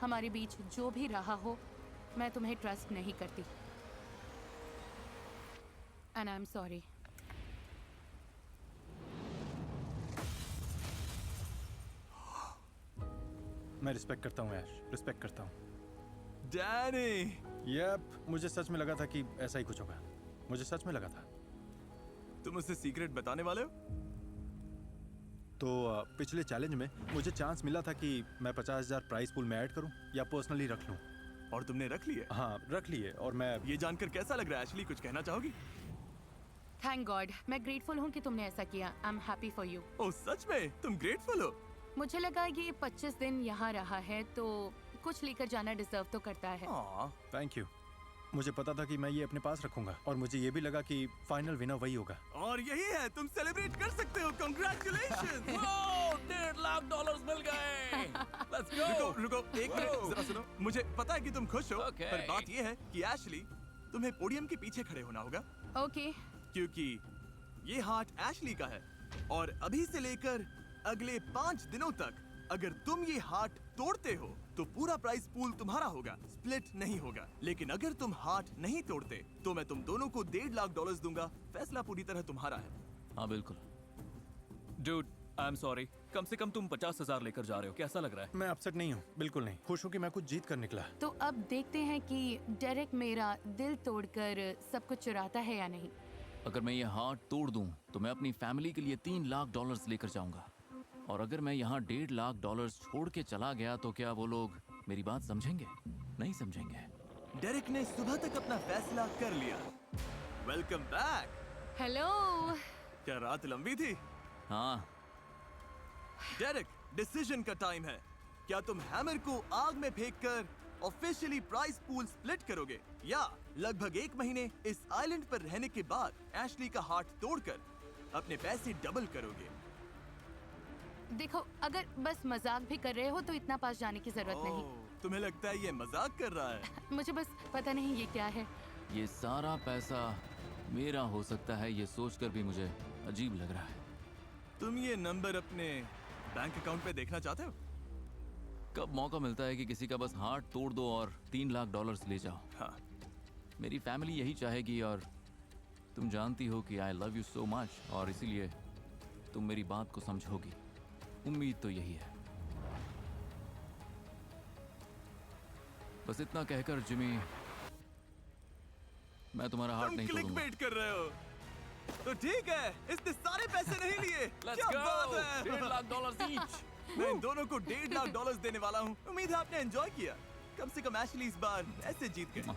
[SPEAKER 2] हमारे बीच जो भी रहा हो, मैं तुम्हें ट्रस्ट नहीं करती। And I am sorry.
[SPEAKER 5] मैं रिस्पेक्ट करता हूँ ऐश, रिस्पेक्ट करता हूँ।
[SPEAKER 1] डैनी,
[SPEAKER 5] यप, मुझे सच में लगा था कि ऐसा ही कुछ होगा। मुझे सच में लगा था।
[SPEAKER 1] तुम मुझसे सीक्रेट बताने वाले हो?
[SPEAKER 5] तो पिछले चैलेंज में मुझे चांस मिला था कि मैं 50,000 प्राइस पूल में ऐड करूं या पर्सनली रख लूं।
[SPEAKER 1] और तुमने रख लिए?
[SPEAKER 5] हाँ, रख लिए। और मैं
[SPEAKER 1] ये जानकर कैसा लग रहा है एशली? कुछ कहना चाहोगी?
[SPEAKER 2] थैंक गॉड, मैं ग्रेटफुल हूँ कि तुमने ऐसा किया। I am happy for you.
[SPEAKER 1] Oh, सच में तुम ग्रेटफुल हो?
[SPEAKER 2] मुझे लगा ये 25 दिन यहाँ रहा है तो कुछ लेकर जाना डिजर्व तो करता है।
[SPEAKER 5] Thank you. मुझे पता था कि मैं ये अपने पास रखूंगा, और मुझे ये भी लगा कि फाइनल विनर वही होगा।
[SPEAKER 1] और यही है, तुम सेलिब्रेट कर सकते हो। कांग्रेचुलेशंस।
[SPEAKER 3] $1.5 लाख मिल गए। Let's go.
[SPEAKER 1] रुको एक मिनट, जरा सुनो। मुझे पता है कि तुम खुश हो,
[SPEAKER 3] Okay.
[SPEAKER 1] पर बात ये है कि एशली, तुम्हें पोडियम के पीछे खड़े होना होगा,
[SPEAKER 2] ओके।
[SPEAKER 1] क्योंकि ये हार्ट एशली का है। और अभी से लेकर अगले 5 दिनों तक अगर तुम ये हार्ट तोड़ते हो तो पूरा प्राइस पूल तुम्हारा होगा, स्प्लिट नहीं होगा। लेकिन अगर तुम हार्ट नहीं तोड़ते तो मैं तुम दोनों को $1.5 लाख दूंगा। फैसला पूरी तरह तुम्हारा है।
[SPEAKER 3] हाँ बिल्कुल।
[SPEAKER 7] Dude, I am sorry. कम से कम तुम 50,000 लेकर जा रहे हो। कैसा लग रहा है?
[SPEAKER 5] मैं अपसेट नहीं हूँ, बिल्कुल नहीं। खुश हूँ कि मैं कुछ जीत कर निकला।
[SPEAKER 2] तो अब देखते हैं कि डेरेक मेरा दिल तोड़कर सब कुछ चुराता है या नहीं।
[SPEAKER 3] अगर मैं ये हार्ट तोड़ दूं तो मैं अपनी फैमिली के लिए $3 लाख लेकर जाऊंगा। और अगर मैं यहाँ $1.5 लाख छोड़ के चला गया तो क्या वो लोग मेरी बात समझेंगे? नहीं समझेंगे।
[SPEAKER 1] डेरिक ने सुबह तक अपना फैसला कर लिया। Welcome back.
[SPEAKER 2] हेलो।
[SPEAKER 1] क्या रात लंबी थी?
[SPEAKER 3] हाँ।
[SPEAKER 1] डेरिक, डिसीजन का टाइम है। क्या तुम हैमर को आग में फेंककर ऑफिशियली प्राइस पूल स्प्लिट करोगे, या लगभग 1 महीने इस आइलैंड पर रहने के बाद एशली का हार्ट तोड़कर अपने पैसे डबल करोगे?
[SPEAKER 2] देखो, अगर बस मजाक भी कर रहे हो तो इतना पास जाने की जरूरत नहीं।
[SPEAKER 1] तुम्हें लगता है ये मजाक कर रहा है?
[SPEAKER 2] मुझे बस पता नहीं ये क्या है।
[SPEAKER 3] ये सारा पैसा मेरा हो सकता है, ये सोचकर भी मुझे अजीब लग रहा है।
[SPEAKER 1] तुम ये नंबर अपने बैंक अकाउंट पे देखना चाहते हो?
[SPEAKER 3] कब मौका मिलता है कि किसी का बस हार्ट तोड़ दो और $3 लाख ले जाओ।
[SPEAKER 1] हाँ।
[SPEAKER 3] मेरी फैमिली यही चाहेगी, और तुम जानती हो कि I love you so much, और इसीलिए तुम मेरी बात को समझोगी। उम्मीद तो यही है। बस इतना कहकर जिमी, मैं तुम्हारा हार्ट नहीं तोड़ूंगा।
[SPEAKER 1] क्लिकबेट कर रहे हो? तो ठीक है, इसने सारे पैसे नहीं लिए। क्या बात है?
[SPEAKER 3] $1.5 लाख ईच।
[SPEAKER 1] मैं इन दोनों को $1.5 लाख देने वाला हूँ। उम्मीद है आपने एंजॉय किया। कम से कम एशली इस बार ऐसे जीत गए।